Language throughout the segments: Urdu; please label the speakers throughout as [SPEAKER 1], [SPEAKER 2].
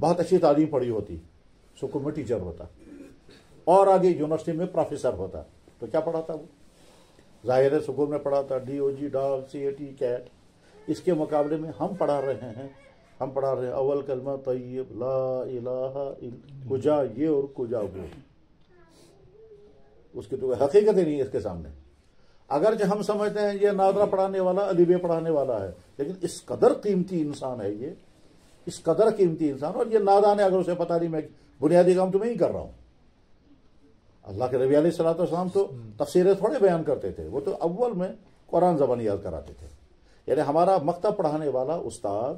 [SPEAKER 1] بہت اچھی تعلیم پڑھی ہوتی، اسکول میں ٹیچر ہوتا، اور آگے یونیورسٹی میں پروفیسر ہوتا، تو کیا پڑھاتا وہ؟ ظاہر ہے اسکول میں پڑھاتا D O G, dog, C A T, cat. اس کے مقابلے میں ہم پڑھا رہے ہیں اول کلمہ طیب لا الہ الا، کجا یہ اور کجا وہ، اس کی تو حقیقت ہی نہیں ہے اس کے سامنے. اگرچہ ہم سمجھتے ہیں یہ نادرہ پڑھانے والا، الف پڑھانے والا ہے، لیکن اس قدر قیمتی انسان ہے یہ، اس قدر قیمتی انسان. اور یہ نادان ہے، اگر اسے پتہ نہیں میں بنیادی کام تو میں ہی کر رہا ہوں. اللہ کے نبی علیہ الصلوۃ والسلام تو تفسیریں تھوڑے بیان کرتے تھے، وہ تو اول میں قرآن زبان یاد کراتے تھے. یعنی ہمارا مکتب پڑھانے والا استاد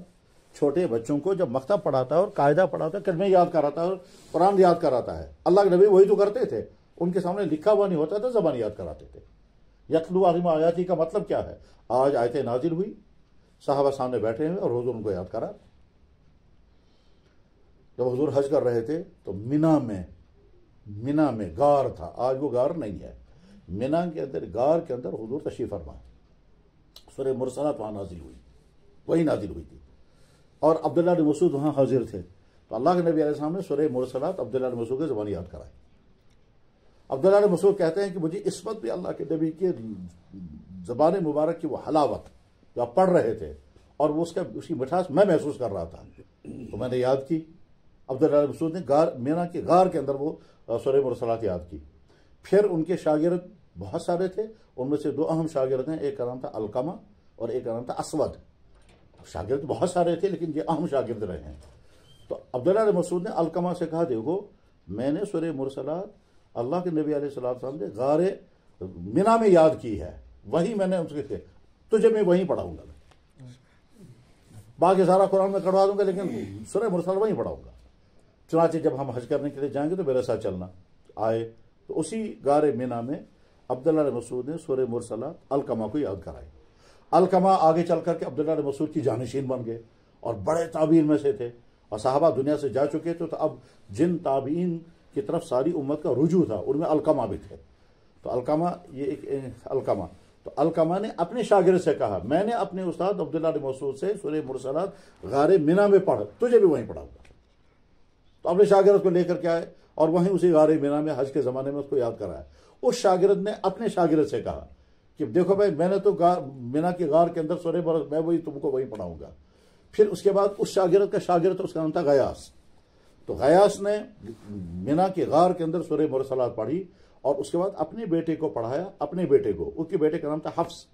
[SPEAKER 1] چھوٹے بچوں کو جب مکتب پڑھاتا ہے اور قاعدہ پڑھاتا ہے، کلمے یاد کراتا ہے اور قرآن یاد کراتا ہے. اللہ کے نبی وہی تو کرتے تھے، ان کے سامنے لکھا ہوا نہیں ہوتا تھا، زبان یاد کراتے تھے. یتلو علیہم آیاتی کا مطلب کیا ہے؟ آج آیتیں نازل ہوئی، صحابہ سامنے بیٹھے ہوئے اور حضور ان کو یاد کرا. جب حضور حج کر رہے تھے تو مینا میں غار تھا، آج وہ غار نہیں ہے. مینا کے اندر غار کے اندر حضور تشریف فرما، سورہ مرسلات وہاں نازل ہوئی، وہی نازل ہوئی تھی. اور عبداللہ بن مسعود وہاں حاضر تھے، تو اللہ کے نبی علیہ السلام نے سورہ مرسلات عبداللہ بن مسعود کی زبان یاد کرائی. عبداللہ بن مسعود کہتے ہیں کہ مجھے اس وقت بھی اللہ کے نبی کے زبان مبارک کی وہ حلاوت جو آپ پڑھ رہے تھے اور وہ اس کی مٹھاس میں محسوس کر رہا تھا، تو میں نے یاد کی. عبداللہ بن مسعود نے مینا کے غار کے اندر وہ سورہ مرسلات یاد کی. پھر ان کے شاگرد بہت سارے تھے، ان میں سے دو اہم شاگرد ہیں، ایک کا نام تھا علقمہ اور ایک کا نام تھا اسود. شاگرد بہت سارے تھے لیکن یہ اہم شاگرد رہے ہیں. تو عبداللہ بن مسعود نے علقمہ سے کہا، دیکھو میں نے سورہ مرسلات اللہ کے نبی علیہ السلام نے غار مینا میں یاد کی ہے، وہی میں نے اس کے تجھے میں وہیں پڑھاؤں گا. باقی سارا قرآن میں کروا دوں گا لیکن سورہ مرسلات وہیں پڑھاؤں گا. چنانچہ جب ہم حج کرنے کے لیے جائیں گے تو میرے ساتھ چلنا. آئے تو اسی غار مینا میں عبداللہ بن مسعود نے سورہ مرسلات علقمہ کو یاد کرائی. علقمہ آگے چل کر کے عبداللہ بن مسعود کی جانشین بن گئے اور بڑے تابعین میں سے تھے، اور صحابہ دنیا سے جا چکے تھے. تو اب جن تابعین کی طرف ساری امت کا رجوع تھا ان میں علقمہ بھی تھے. تو علقمہ تو علقمہ نے اپنے شاگرد سے کہا، میں نے اپنے استاد عبداللہ بن مسعود سے سورہ مرسلات غار مینا میں پڑھ، تجھے بھی وہیں پڑھاؤں گا. تو اپنے شاگرد کو لے کر کے آئے اور وہیں اسی غار مینا میں حج کے زمانے میں اس کو یاد کرایا. اس شاگرد نے اپنے شاگرد سے کہا کہ دیکھو بھائی میں نے تو مینا کے غار کے اندر سورہ میں وہی تم کو وہیں پڑھاؤں گا. پھر اس کے بعد اس شاگرد کا شاگرد اس کا نام تھا غیاس. تو غیاس نے مینا کے غار کے اندر سورہ مرسلات پڑھی اور اس کے بعد اپنے بیٹے کو پڑھایا، اپنے بیٹے کو، اس کے بیٹے کا نام تھا حفص.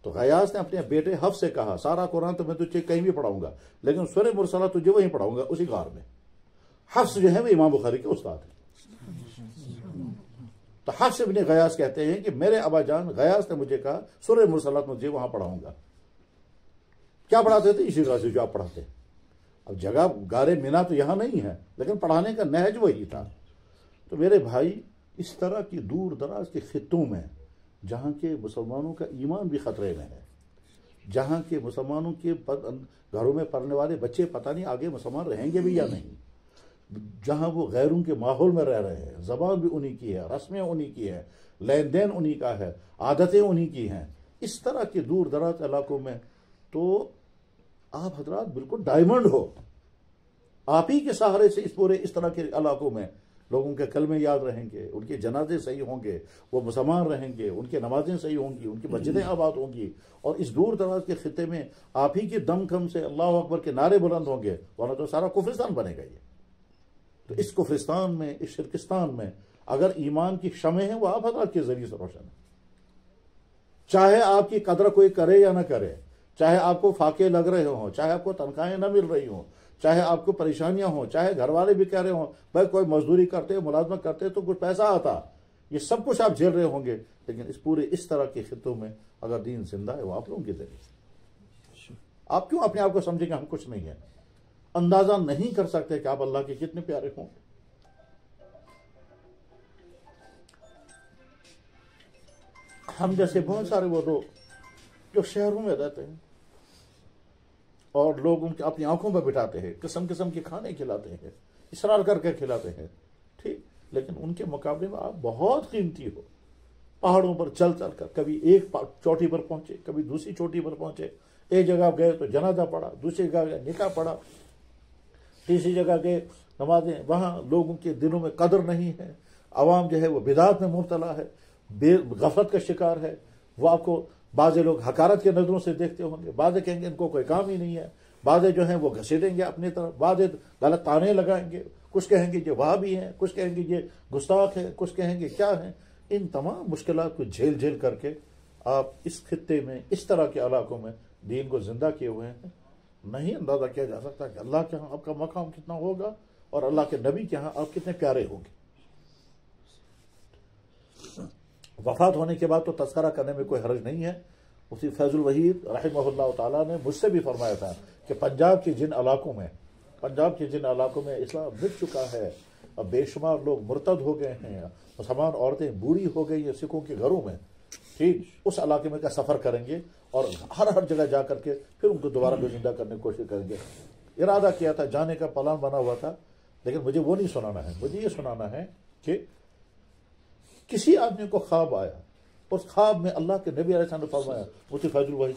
[SPEAKER 1] تو غیاس نے اپنے بیٹے حفص سے کہا، سارا قرآن تو میں تجھے کہیں بھی پڑھاؤں گا لیکن سورہ مرسلات تجھے وہیں پڑھاؤں گا اسی غار میں. حفص جو ہے وہ امام بخاری کے استاد ہیں. تو حفص ابن غیاس کہتے ہیں کہ میرے ابا جان غیاس نے مجھے کہا سورہ مرسلات مجھے وہاں پڑھاؤں گا. کیا پڑھاتے تھے؟ اسی طرح سے جو آپ پڑھاتے. اب جگہ غار مینا تو یہاں نہیں ہے لیکن پڑھانے کا نہج وہی تھا. تو میرے بھائی اس طرح کی دور دراز کے خطوں میں جہاں کے مسلمانوں کا ایمان بھی خطرے میں ہے، جہاں کے مسلمانوں کے گھروں میں پڑھنے والے بچے پتہ نہیں آگے مسلمان رہیں گے بھی یا نہیں، جہاں وہ غیروں کے ماحول میں رہ رہے ہیں، زبان بھی انہی کی ہے، رسمیں انہی کی ہے، لین دین انہی کا ہے، عادتیں انہی کی ہیں، اس طرح کے دور دراز علاقوں میں تو آپ حضرات بالکل ڈائمنڈ ہو. آپ ہی کے سہارے سے اس طرح کے علاقوں میں لوگوں کے کلمے یاد رہیں گے، ان کے جنازے صحیح ہوں گے، وہ مسلمان رہیں گے، ان کے نمازیں صحیح ہوں گی، ان کی مسجدیں آباد ہوں گی، اور اس دور دراز کے خطے میں آپ ہی کے دم خم سے اللہ اکبر کے نعرے بلند ہوں گے، ورنہ تو سارا کفرستان بنے گا. یہ تو اس کفرستان میں، اس شرکستان میں اگر ایمان کی شمع ہیں وہ آپ حضرات کے ذریعے سے روشن ہے. چاہے آپ کی قدر کوئی کرے یا نہ کرے، چاہے آپ کو فاقے لگ رہے ہوں، چاہے آپ کو تنخواہیں نہ مل رہی ہوں، چاہے آپ کو پریشانیاں ہوں، چاہے گھر والے بھی کہہ رہے ہوں بھائی کوئی مزدوری کرتے، ملازمت کرتے تو کچھ پیسہ آتا، یہ سب کچھ آپ جھیل رہے ہوں گے، لیکن اس طرح کے خطوں میں اگر دین زندہ ہے وہ آپ لوگوں کے ذریعے سے. آپ کیوں اپنے آپ کو سمجھیں کہ ہم کچھ نہیں ہیں؟ اندازہ نہیں کر سکتے کہ آپ اللہ کے کتنے پیارے ہوں. ہم جیسے بہت سارے وہ لوگ جو شہروں میں رہتے ہیں اور لوگ ان کے اپنی آنکھوں پہ بٹھاتے ہیں، قسم قسم کے کھانے کھلاتے ہیں، اصرار کر کے کھلاتے ہیں، ٹھیک، لیکن ان کے مقابلے میں آپ بہت قیمتی ہو. پہاڑوں پر چل چل کر کبھی ایک چوٹی پر پہنچے، کبھی دوسری چوٹی پر پہنچے، ایک جگہ گئے تو جنازہ پڑا، دوسری جگہ گئے نکاح پڑا، تیسری جگہ کے نمازیں، وہاں لوگوں کے دلوں میں قدر نہیں ہے، عوام جو ہے وہ بدعات میں مبتلا ہے، غفلت کا شکار ہے. وہ آپ کو بعض لوگ حقارت کے نظروں سے دیکھتے ہوں گے، بعض کہیں گے ان کو کوئی کام ہی نہیں ہے، بعض جو ہیں وہ گھسیٹیں گے اپنی طرف، بعض غلط تانے لگائیں گے، کچھ کہیں گے یہ وہابی ہیں، کچھ کہیں گے یہ گستاخ ہے، کچھ کہیں گے کیا ہیں. ان تمام مشکلات کو جھیل جھیل کر کے آپ اس خطے میں اس طرح کے علاقوں میں دین کو زندہ کیے ہوئے ہیں. نہیں اندازہ کیا جا سکتا کہ اللہ کے ہاں آپ کا مقام کتنا ہوگا اور اللہ کے نبی کے ہاں آپ کتنے پیارے ہوں گے. وفات ہونے کے بعد تو تذکرہ کرنے میں کوئی حرج نہیں ہے. مفتی فیض الوحید رحمہ اللہ تعالیٰ نے مجھ سے بھی فرمایا تھا کہ پنجاب کے جن علاقوں میں اسلام مٹ چکا ہے، اب بے شمار لوگ مرتد ہو گئے ہیں، مسلمان عورتیں بوڑھی ہو گئی ہیں سکھوں کے گھروں میں، ٹھیک، اس علاقے میں کا سفر کریں گے اور ہر جگہ جا کر کے پھر ان کو دوبارہ زندہ کرنے کی کوشش کریں گے. ارادہ کیا تھا، جانے کا پلان بنا ہوا تھا، لیکن مجھے وہ نہیں سنانا ہے. مجھے یہ سنانا ہے کہ کسی آدمی کو خواب آیا، اس خواب میں اللہ کے نبی علیہ السلام نے فرمایا مفتی فیض الوحید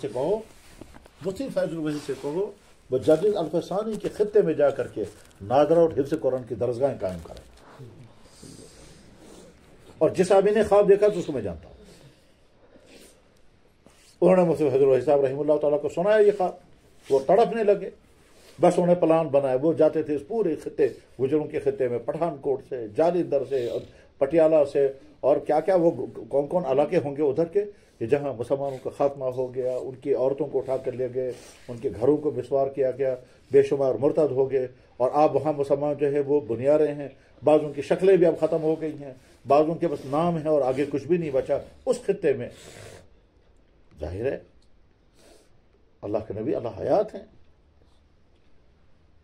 [SPEAKER 1] سے کہو وہ جدید الفسانی کے خطے میں جا کر کے ناظرہ اور حفظ قرآن کی درسگاہیں قائم کریں. اور جس آدمی نے خواب دیکھا تو اس کو میں جانتا ہوں. انہوں نے مفتی فیض الوحید صاحب رحمہ اللہ تعالیٰ کو سنایا یہ خواب، وہ تڑپنے لگے. بس انہیں پلان بنایا، وہ جاتے تھے اس پورے خطے، گجروں کے خطے میں، پٹھان کوٹ سے، جالندھر سے اور پٹیالہ سے اور کیا کیا وہ کون کون علاقے ہوں گے ادھر کے کہ جہاں مسلمانوں کا خاتمہ ہو گیا، ان کی عورتوں کو اٹھا کر لے گئے، ان کے گھروں کو مسمار کیا گیا، بے شمار مرتد ہو گئے. اور آپ وہاں مسلمان جو ہے وہ بنیا رہے ہیں. بعضوں کی شکلیں بھی اب ختم ہو گئی ہیں، بعضوں کے بس نام ہیں اور آگے کچھ بھی نہیں بچا. اس خطے میں ظاہر ہے اللہ کے نبی اللہ حیات ہیں،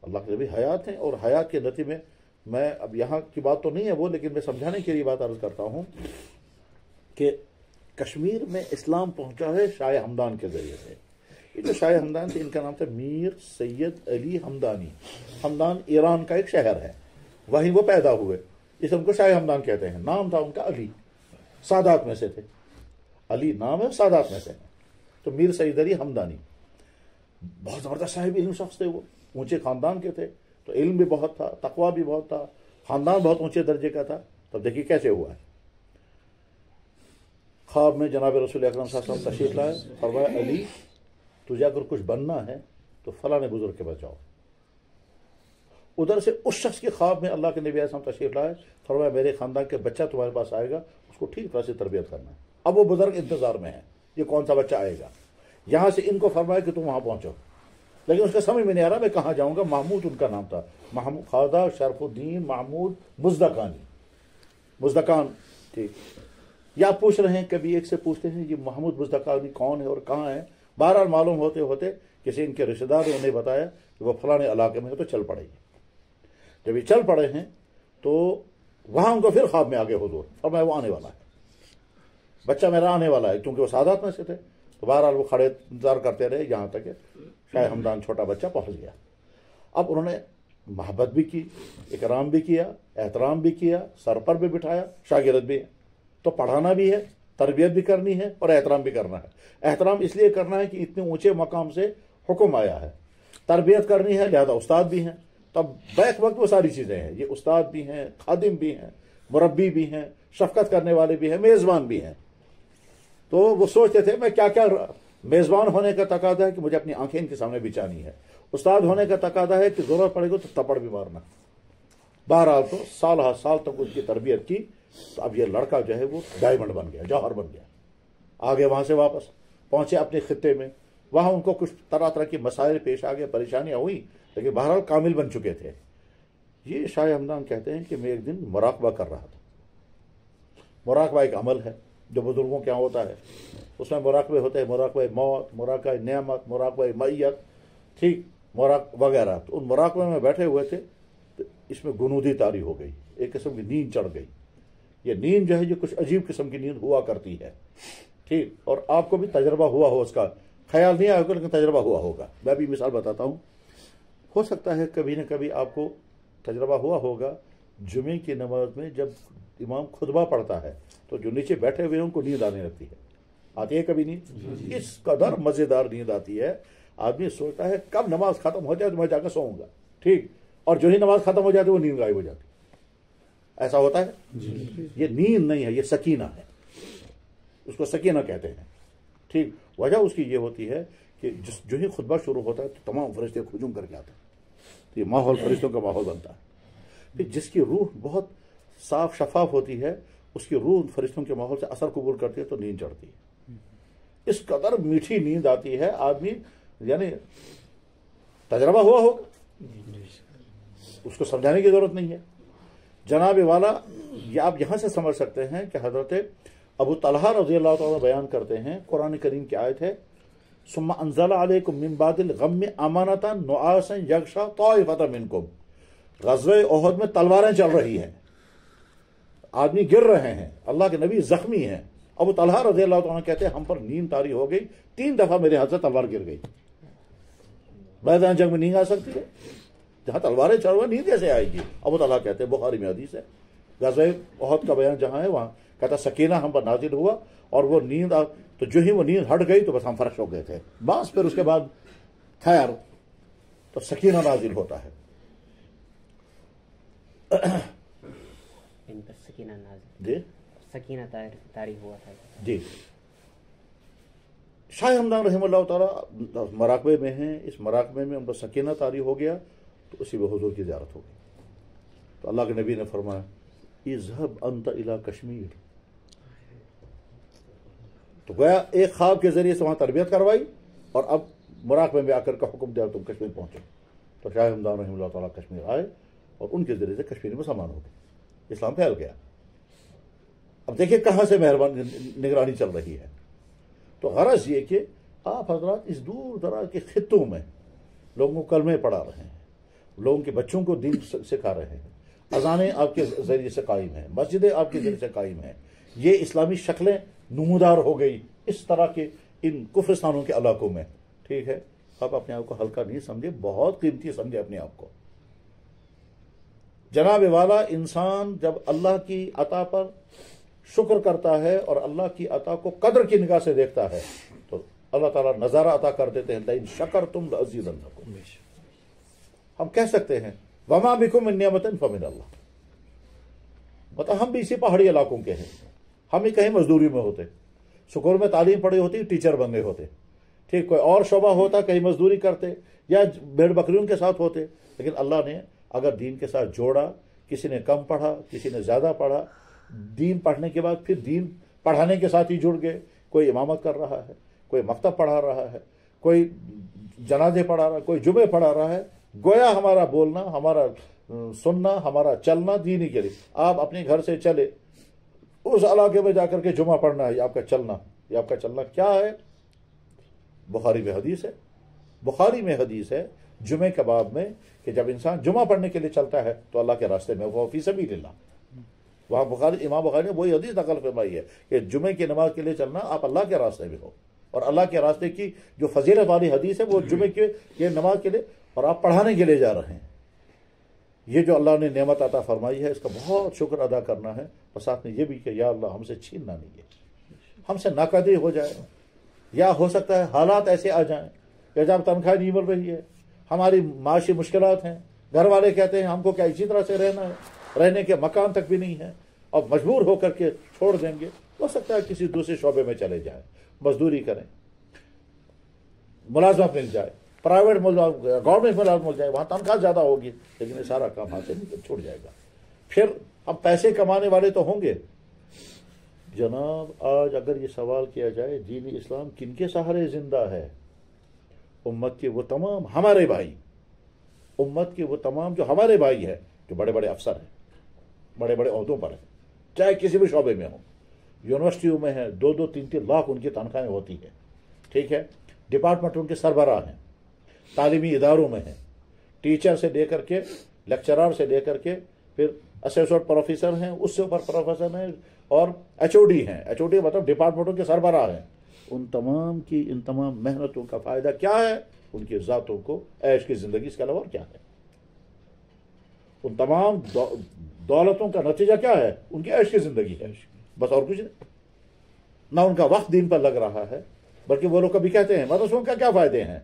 [SPEAKER 1] اللہ کے نبی حیات ہیں. اور حیات کے نتیجے میں اب یہاں کی بات تو نہیں ہے وہ، لیکن میں سمجھانے کے لیے بات عرض کرتا ہوں کہ کشمیر میں اسلام پہنچا ہے شاہ ہمدان کے ذریعے سے. یہ جو شاہ ہمدان تھے ان کا نام تھا میر سید علی ہمدانی. ہمدان ایران کا ایک شہر ہے، وہیں وہ پیدا ہوئے، اس ان کو شاہ ہمدان کہتے ہیں. نام تھا ان کا علی، سادات میں سے تھے، علی نام ہے، سادات میں سے. تو میر سید علی ہمدانی بہت زبردست صاحب علم شخص تھے، وہ اونچے خاندان کے تھے، تو علم بھی بہت تھا، تقویٰ بھی بہت تھا، خاندان بہت اونچے درجے کا تھا. تب دیکھیے کیسے ہوا ہے. خواب میں جناب رسول اکرم صلی اللہ علیہ وسلم تشریف لائے، فرمایا علی تجھے اگر کچھ بننا ہے تو فلاں بزرگ کے پاس جاؤ. ادھر سے اس شخص کے خواب میں اللہ کے نبی علیہ السلام تشریف لائے، فرمایا میرے خاندان کے بچہ تمہارے پاس آئے گا، اس کو ٹھیک طرح سے تربیت کرنا ہے. اب وہ بزرگ انتظار میں ہے یہ کون سا بچہ آئے گا. یہاں سے ان کو فرمایا کہ تم وہاں پہنچو، لیکن اس کا سمجھ میں نہیں آ رہا میں کہاں جاؤں گا. محمود ان کا نام تھا، محمود خواجہ شرف الدین محمود مزدکان. ٹھیک، یا پوچھ رہے ہیں، کبھی ایک سے پوچھتے ہیں یہ محمود مزدکانی کون ہے اور کہاں ہے. بہرحال معلوم ہوتے ہوتے کسی ان کے رشتے دار نے انہیں بتایا کہ وہ فلانے علاقے میں ہے، تو چل پڑے. جب یہ چل پڑے ہیں تو وہاں ان کو پھر خواب میں آگے حضور فرمایا وہ آنے والا ہے، بچہ میرا آنے والا ہے، کیونکہ وہ سادات میں سے تھے. تو بہرحال وہ کھڑے انتظار کرتے رہے یہاں تک کہ شاہ ہمدان چھوٹا بچہ پہنچ گیا. اب انہوں نے محبت بھی کی، اکرام بھی کیا، احترام بھی کیا، سر پر بھی بٹھایا. شاگرد بھی ہے تو پڑھانا بھی ہے، تربیت بھی کرنی ہے اور احترام بھی کرنا ہے. احترام اس لیے کرنا ہے کہ اتنے اونچے مقام سے حکم آیا ہے، تربیت کرنی ہے لہذا استاد بھی ہیں. تب بیک وقت وہ ساری چیزیں ہیں، یہ استاد بھی ہیں، خادم بھی ہیں، مربی بھی ہیں، شفقت کرنے والے بھی ہیں، میزبان بھی ہیں. تو وہ سوچتے تھے میں کیا کیا، میزبان ہونے کا تقاضا ہے کہ مجھے اپنی آنکھیں ان کے سامنے بچانی ہے، استاد ہونے کا تقاضا ہے کہ ضرورت پڑے گا تو تھپڑ بھی مارنا. بہرحال تو سال ہر سال تک اس کی تربیت کی. تو اب یہ لڑکا جو ہے وہ ڈائمنڈ بن گیا، جوہر بن گیا. آگے وہاں سے واپس پہنچے اپنے خطے میں، وہاں ان کو کچھ طرح طرح کی مسائل پیش آ گئے، پریشانیاں ہوئی، لیکن بہرحال کامل بن چکے تھے. یہ شاہ ہمدان کہتے ہیں کہ میں ایک دن مراقبہ کر رہا تھا. مراقبہ ایک عمل ہے جو بزرگوں کے یہاں ہوتا ہے، اس میں مراقبے ہوتے ہیں، مراقبہ موت، مراقبہ نعمت، مراقبہ معیت، ٹھیک، وغیرہ. تو ان مراقبے میں بیٹھے ہوئے تھے تو اس میں گنودی طاری ہو گئی، ایک قسم کی نیند چڑھ گئی. یہ نیند جو ہے یہ کچھ عجیب قسم کی نیند ہوا کرتی ہے، ٹھیک. اور آپ کو بھی تجربہ ہوا ہو، اس کا خیال نہیں آیا ہوگا لیکن تجربہ ہوا ہوگا. میں بھی مثال بتاتا ہوں. ہو سکتا ہے کبھی نہ کبھی آپ کو تجربہ ہوا ہوگا، جمعے کی نماز میں جب امام خطبہ پڑھتا ہے تو جو نیچے بیٹھے ہوئے ہیں ان کو نیند آنے لگتی ہے. آتی ہے کبھی نیند؟ اس قدر مزیدار نیند آتی ہے، آدمی سوچتا ہے کب نماز ختم ہو جائے تو میں جا کے سوؤں گا. ٹھیک، اور جو ہی نماز ختم ہو جاتی ہے وہ نیند غائب ہو جاتی. ایسا ہوتا ہے؟ یہ نیند نہیں ہے، یہ سکینہ ہے، اس کو سکینہ کہتے ہیں. ٹھیک، وجہ اس کی یہ ہوتی ہے کہ جو ہی خطبہ شروع ہوتا ہے تو تمام فرشتے ہجوم کر کے آتے ہیں، تو یہ ماحول فرشتوں کا ماحول بنتا ہے. پھر جس کی روح بہت صاف شفاف ہوتی ہے، اس کی روح فرشتوں کے ماحول سے اثر قبول کرتی ہے تو نیند چڑھتی ہے. اس قدر میٹھی نیند آتی ہے، آدمی یعنی تجربہ ہوا ہوگا، اس کو سمجھانے کی ضرورت نہیں ہے. جناب والا یہ آپ یہاں سے سمجھ سکتے ہیں کہ حضرت ابو طلحہ رضی اللہ تعالیٰ بیان کرتے ہیں، قرآن کریم کی آیت ہے ثم انزل علیکم من بعد الغم امانۃ نعاسا یغشی طائفۃ منکم. غزوہ احد میں تلواریں چل رہی ہیں، آدمی گر رہے ہیں، اللہ کے نبی زخمی ہیں. ابو طلحہ رضی اللہ تعالیٰ کہتے ہیں ہم پر نیند طاری ہو گئی، 3 دفعہ میرے ہاتھ سے تلوار گر گئی. میدان جنگ میں نیند آ سکتی ہے؟ جہاں تلواریں چل رہی ہیں نیند کیسے آئے گی؟ ابو طلحہ کہتے ہیں، بخاری میں حدیث ہے، غزوہ احد کا بیان جہاں ہے وہاں کہتا سکینہ ہم پر نازل ہوا، اور وہ نیند تو جو ہی وہ نیند ہٹ گئی تو بس ہم فرش ہو گئے تھے. بس پھر اس کے بعد خیر تو سکینہ نازل ہوتا ہے.
[SPEAKER 2] ان پر سکینہ نازل،
[SPEAKER 1] جی
[SPEAKER 2] سکینہ طاری ہوا تھا.
[SPEAKER 1] جی شاہ ہمدان رحمہ اللہ تعالیٰ مراقبے میں ہیں، اس مراقبے میں ان پر سکینہ طاری ہو گیا تو اسی میں حضور کی زیارت ہو گئی. تو اللہ کے نبی نے فرمایا اذهب انت الى کشمیر. تو گویا ایک خواب کے ذریعے سے وہاں تربیت کروائی اور اب مراقبے میں آ کر کا حکم دیا تم کشمیر پہنچو. تو شاہ ہمدان رحمہ اللہ تعالیٰ کشمیر آئے اور ان کے ذریعے سے کشمیر میں مسلمان ہو گئے، اسلام پھیل گیا. اب دیکھیے کہاں سے مہربان نگرانی چل رہی ہے. تو غرض یہ کہ آپ حضرات اس دور دراز کے خطوں میں لوگوں کو کلمے پڑھا رہے ہیں، لوگوں کے بچوں کو دین سکھا رہے ہیں، اذانیں آپ کے ذریعے سے قائم ہیں، مسجدیں آپ کے ذریعے سے قائم ہیں. یہ اسلامی شکلیں نمودار ہو گئی اس طرح کے ان کفرستانوں کے علاقوں میں. ٹھیک ہے، آپ اپنے آپ کو ہلکا نہیں سمجھے، بہت قیمتی سمجھے اپنے آپ کو. جناب والا انسان جب اللہ کی عطا پر شکر کرتا ہے اور اللہ کی عطا کو قدر کی نگاہ سے دیکھتا ہے تو اللہ تعالیٰ نظارہ عطا کر دیتے ہیں. لئن شکرتم لأزیدنکم. ہم کہہ سکتے ہیں وما بکم من نعمت فمن اللہ. مطلب ہم بھی اسی پہاڑی علاقوں کے ہیں، ہم ہی کہیں مزدوری میں ہوتے، سکول میں تعلیم پڑھی ہوتی، ٹیچر بن گئے ہوتے. ٹھیک، کوئی اور شعبہ ہوتا کہیں مزدوری کرتے یا بھیڑ بکریوں کے ساتھ ہوتے. لیکن اللہ نے اگر دین کے ساتھ جوڑا، کسی نے کم پڑھا کسی نے زیادہ پڑھا، دین پڑھنے کے بعد پھر دین پڑھانے کے ساتھ ہی جڑ گئے. کوئی امامت کر رہا ہے، کوئی مکتب پڑھا رہا ہے، کوئی جنازے پڑھا رہا ہے، کوئی جمعے پڑھا رہا ہے. گویا ہمارا بولنا، ہمارا سننا، ہمارا چلنا دینی کے لیے. آپ اپنے گھر سے چلے اس علاقے میں جا کر کے جمعہ پڑھنا ہے، یہ آپ کا چلنا، یہ آپ کا چلنا کیا ہے؟ بخاری میں حدیث ہے، بخاری میں حدیث ہے جمعے کے باب میں کہ جب انسان جمعہ پڑھنے کے لیے چلتا ہے تو اللہ کے راستے میں وہ فی سبیل اللہ. وہاں بخاری، امام بخاری نے وہی حدیث نقل فرمائی ہے کہ جمعے کی نماز کے لیے چلنا آپ اللہ کے راستے میں ہو. اور اللہ کے راستے کی جو فضیلت والی حدیث ہے وہ جمعے کے یہ نماز کے لیے اور آپ پڑھانے کے لیے جا رہے ہیں. یہ جو اللہ نے نعمت عطا فرمائی ہے اس کا بہت شکر ادا کرنا ہے، اور ساتھ میں یہ بھی کہ یا اللہ ہم سے چھیننا نہیں ہے، ہم سے ناقدری ہو جائے، یا ہو سکتا ہے حالات ایسے آ جائیں کہ جب تنخواہ نہیں مل رہی ہے، ہماری معاشی مشکلات ہیں، گھر والے کہتے ہیں ہم کو کیا اسی طرح سے رہنا ہے، رہنے کے مکان تک بھی نہیں ہے، اور مجبور ہو کر کے چھوڑ دیں گے. ہو سکتا ہے کسی دوسرے شعبے میں چلے جائیں، مزدوری کریں، ملازمت مل جائے، پرائیویٹ گورنمنٹ ملازمت مل جائے، وہاں تنخواہ زیادہ ہوگی لیکن یہ سارا کام ہاتھ سے چھوٹ جائے گا. پھر ہم پیسے کمانے والے تو ہوں گے. جناب آج اگر یہ سوال کیا جائے دین اسلام کن کے سہارے زندہ ہے؟ امت کے وہ تمام ہمارے بھائی، امت کے وہ تمام جو ہمارے بھائی ہیں، جو بڑے بڑے افسر ہیں، بڑے بڑے عہدوں پر ہیں، چاہے کسی بھی شعبے میں ہوں، یونیورسٹیوں میں ہیں، 2-2 3-3 لاکھ ان کی تنخواہیں ہوتی ہیں. ٹھیک ہے، ڈپارٹمنٹ ان کے سربراہ ہیں، تعلیمی اداروں میں ہیں، ٹیچر سے لے کر کے لیکچرار سے لے کر کے پھر اسوسیٹ پروفیسر ہیں، اس سے اوپر پروفیسر ہیں، اور ایچ او ڈی ہیں. ایچ او ڈی مطلب ڈپارٹمنٹوں کے سربراہ ہیں. ان تمام کی ان تمام محنتوں کا فائدہ کیا ہے؟ ان کی ذاتوں کو عیش کی زندگی، اس کے علاوہ اور کیا ہے؟ ان تمام دولتوں کا نتیجہ کیا ہے؟ ان کی عیش کی زندگی ہے، بس اور کچھ نہیں. نہ ان کا وقت دین پر لگ رہا ہے. بلکہ وہ لوگ کبھی کہتے ہیں مدرسوں کا کیا فائدے ہیں؟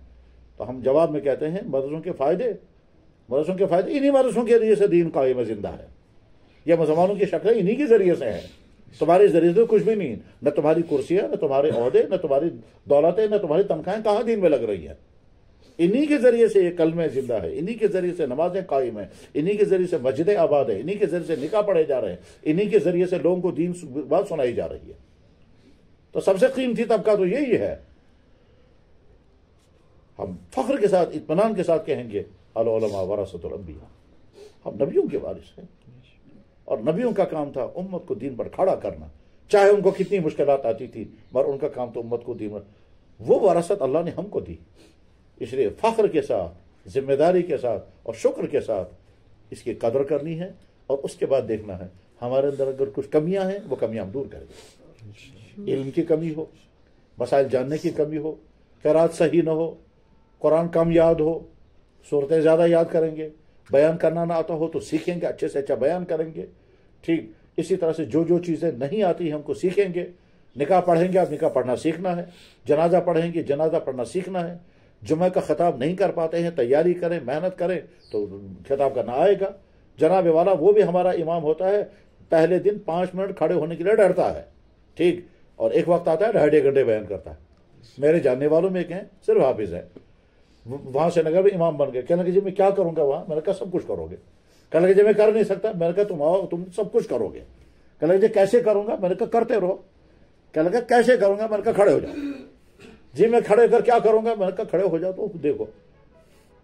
[SPEAKER 1] تو ہم جواب میں کہتے ہیں مدرسوں کے فائدے مدرسوں کے فائدے انہی مدرسوں کے ذریعے سے دین قائم زندہ ہے. یہ مسلمانوں کی شکلیں انہی کے ذریعے سے ہیں. تمہارے ذریعے سے کچھ بھی نہیں. نہ تمہاری کرسیاں، نہ تمہارے عہدے، نہ تمہاری دولتیں، نہ تمہاری تنخواہیں کہاں دین میں لگ رہی ہیں. انہی کے ذریعے سے یہ کلمہ زندہ ہے. انہی کے ذریعے سے نمازیں قائم ہیں. انہی کے ذریعے سے مسجدیں آباد ہیں. انہی کے ذریعے سے نکاح پڑھے جا رہے ہیں. انہی کے ذریعے سے لوگوں کو دین بات سنائی جا رہی ہے. تو سب سے قیمتی طبقہ تو یہی ہے. ہم فخر کے ساتھ، اطمینان کے ساتھ کہیں گے العلماء ورثۃ الانبیاء. ہم نبیوں کے وارث ہیں، اور نبیوں کا کام تھا امت کو دین پر کھڑا کرنا، چاہے ان کو کتنی مشکلات آتی تھی، مگر ان کا کام تو امت کو دین پر. وہ وراثت اللہ نے ہم کو دی. اس لیے فخر کے ساتھ، ذمہ داری کے ساتھ اور شکر کے ساتھ اس کی قدر کرنی ہے، اور اس کے بعد دیکھنا ہے ہمارے اندر اگر کچھ کمیاں ہیں وہ کمیاں ہم دور کریں گے. علم کی کمی ہو، مسائل جاننے کی کمی ہو، قرات صحیح نہ ہو، قرآن کم یاد ہو، صورتیں زیادہ یاد کریں گے، بیان کرنا نہ آتا ہو تو سیکھیں گے، اچھے سے اچھا بیان کریں گے. ٹھیک اسی طرح سے جو چیزیں نہیں آتی ہیں ہم کو سیکھیں گے. نکاح پڑھیں گے، آپ نکاح پڑھنا سیکھنا ہے. جنازہ پڑھیں گے، جنازہ پڑھنا سیکھنا ہے. جمعہ کا خطاب نہیں کر پاتے ہیں، تیاری کریں، محنت کریں تو خطاب کرنا آئے گا. جناب والا وہ بھی ہمارا امام ہوتا ہے، پہلے دن 5 منٹ کھڑے ہونے کے لیے ڈرتا ہے. ٹھیک، اور ایک وقت آتا ہے 2.5 گھنٹے بیان کرتا ہے. میرے جاننے والوں میں ایک ہیں صرف حافظ ہے، وہاں سے نگر بھی امام بن گئے. کہنے لگے جی میں کیا کروں گا وہاں؟ میں نے کہا سب کچھ کرو گے. کہنے لگے جی میں کر نہیں سکتا. میں نے کہا تم آؤ، تم سب کچھ کرو گے. کہنے لگے جی کیسے کروں گا؟ میں نے کہا کرتے رہو. کہنے لگا کیسے کروں گا؟ میں نے کہا کھڑے ہو جاؤ. جی میں کھڑے کر کیا کروں گا؟ میں نے کہا کھڑے ہو جاؤ تو دیکھو.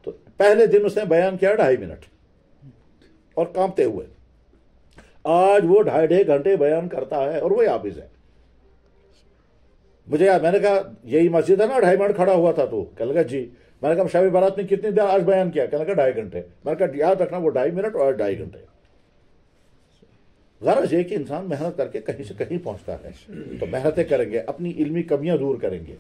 [SPEAKER 1] تو پہلے دن اس نے بیان کیا 2.5 منٹ اور کانپتے ہوئے. آج وہ 2.5 گھنٹے بیان کرتا ہے اور وہ حافظ ہے. مجھے میں نے کہا یہی مسجد ہے نا 2.5 منٹ کھڑا ہوا تھا تو؟ کہنے لگا جی. میں نے کہا شب برات میں کتنی دیر آج بیان کیا؟ کہنے لگا 2.5 گھنٹے. میں نے کہا یاد رکھنا وہ 2.5 منٹ اور 2.5 گھنٹے. غرض یہ کہ انسان محنت کر کے کہیں سے کہیں پہنچتا ہے. تو محنتیں کریں گے، اپنی علمی کمیاں دور کریں گے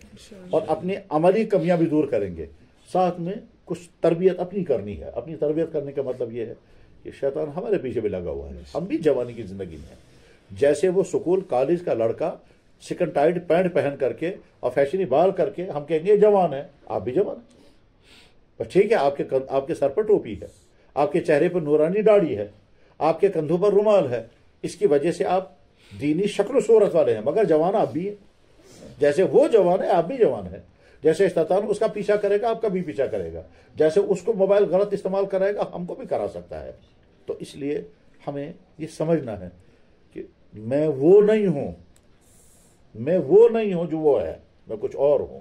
[SPEAKER 1] اور اپنی عملی کمیاں بھی دور کریں گے. ساتھ میں کچھ تربیت اپنی کرنی ہے. اپنی تربیت کرنے کا مطلب یہ ہے کہ شیطان ہمارے پیچھے بھی لگا ہوا ہے. ہم بھی جوانی کی زندگی میں ہیں. جیسے وہ سکول کالج کا لڑکا سکن ٹائٹ پینٹ پہن کر کے اور فیشنی بال کر کے ہم کہیں گے جوان ہے. آپ بھی جوان ہیں. بس ٹھیک ہے، آپ کے سر پر ٹوپی ہے، آپ کے چہرے پر نورانی داڑھی ہے، آپ کے کندھوں پر رومال ہے. اس کی وجہ سے آپ دینی شکل و صورت والے ہیں، مگر جوان آپ بھی ہیں. جیسے وہ جوان ہے آپ بھی جوان ہیں. جیسے شیطان اس کا پیچھا کرے گا آپ کا بھی پیچھا کرے گا. جیسے اس کو موبائل غلط استعمال کرے گا ہم کو بھی کرا سکتا ہے. تو اس لیے ہمیں یہ سمجھنا ہے کہ میں وہ نہیں ہوں جو وہ ہے. میں کچھ اور ہوں.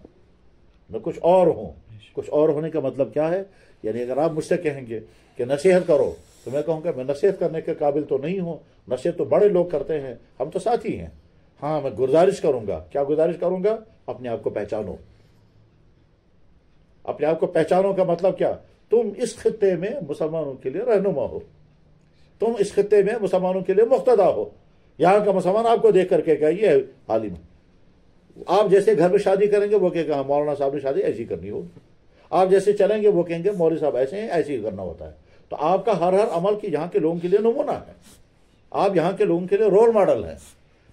[SPEAKER 1] کچھ اور ہونے کا مطلب کیا ہے؟ یعنی اگر آپ مجھ سے کہیں گے کہ نصیحت کرو تو میں کہوں گا میں نصیحت کرنے کے قابل تو نہیں ہوں. نصیحت تو بڑے لوگ کرتے ہیں، ہم تو ساتھی ہیں. ہاں میں گزارش کروں گا. کیا گزارش کروں گا؟ اپنے آپ کو پہچانو. اپنے آپ کو پہچانو کا مطلب کیا؟ تم اس خطے میں مسلمانوں کے لیے رہنما ہو. تم اس خطے میں مسلمانوں کے لیے مقتدا ہو. یہاں کا مسلمان آپ کو دیکھ کر کے کہ یہ عالم. آپ جیسے گھر میں شادی کریں گے وہ کہے گا مولانا صاحب نے شادی ایسی کرنی ہوگی. آپ جیسے چلیں گے وہ کہیں گے مولوی صاحب ایسے ہیں، ایسے ہی کرنا ہوتا ہے. تو آپ کا ہر عمل کی یہاں کے لوگوں کے لیے نمونہ ہے. آپ یہاں کے لوگوں کے لیے رول ماڈل ہیں.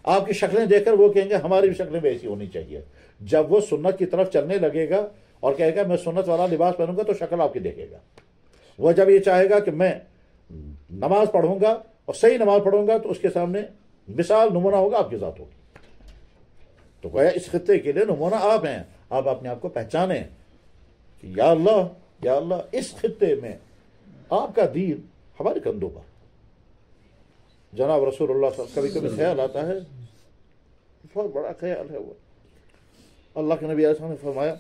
[SPEAKER 1] آپ کی شکلیں دیکھ کر وہ کہیں گے ہماری بھی شکلیں بھی ایسی ہونی چاہیے. جب وہ سنت کی طرف چلنے لگے گا اور کہے گا میں سنت والا لباس پہنوں گا تو شکل آپ کی دیکھے گا. وہ جب یہ چاہے گا کہ میں نماز پڑھوں گا اور صحیح نماز پڑھوں گا تو اس کے سامنے مثال نمونہ ہوگا آپ کی ذات ہوگی. تو گویا اس خطے کے لیے نمونہ آپ ہیں. آپ اپنے آپ کو پہچانیں کہ یا اللہ اس خطے میں آپ کا دین ہمارے کندھوں پر. جناب رسول اللہ صلی اللہ علیہ وسلم کبھی خیال آتا ہے، بہت بڑا خیال ہے وہ. اللہ کے نبی علیہ السلام نے فرمایا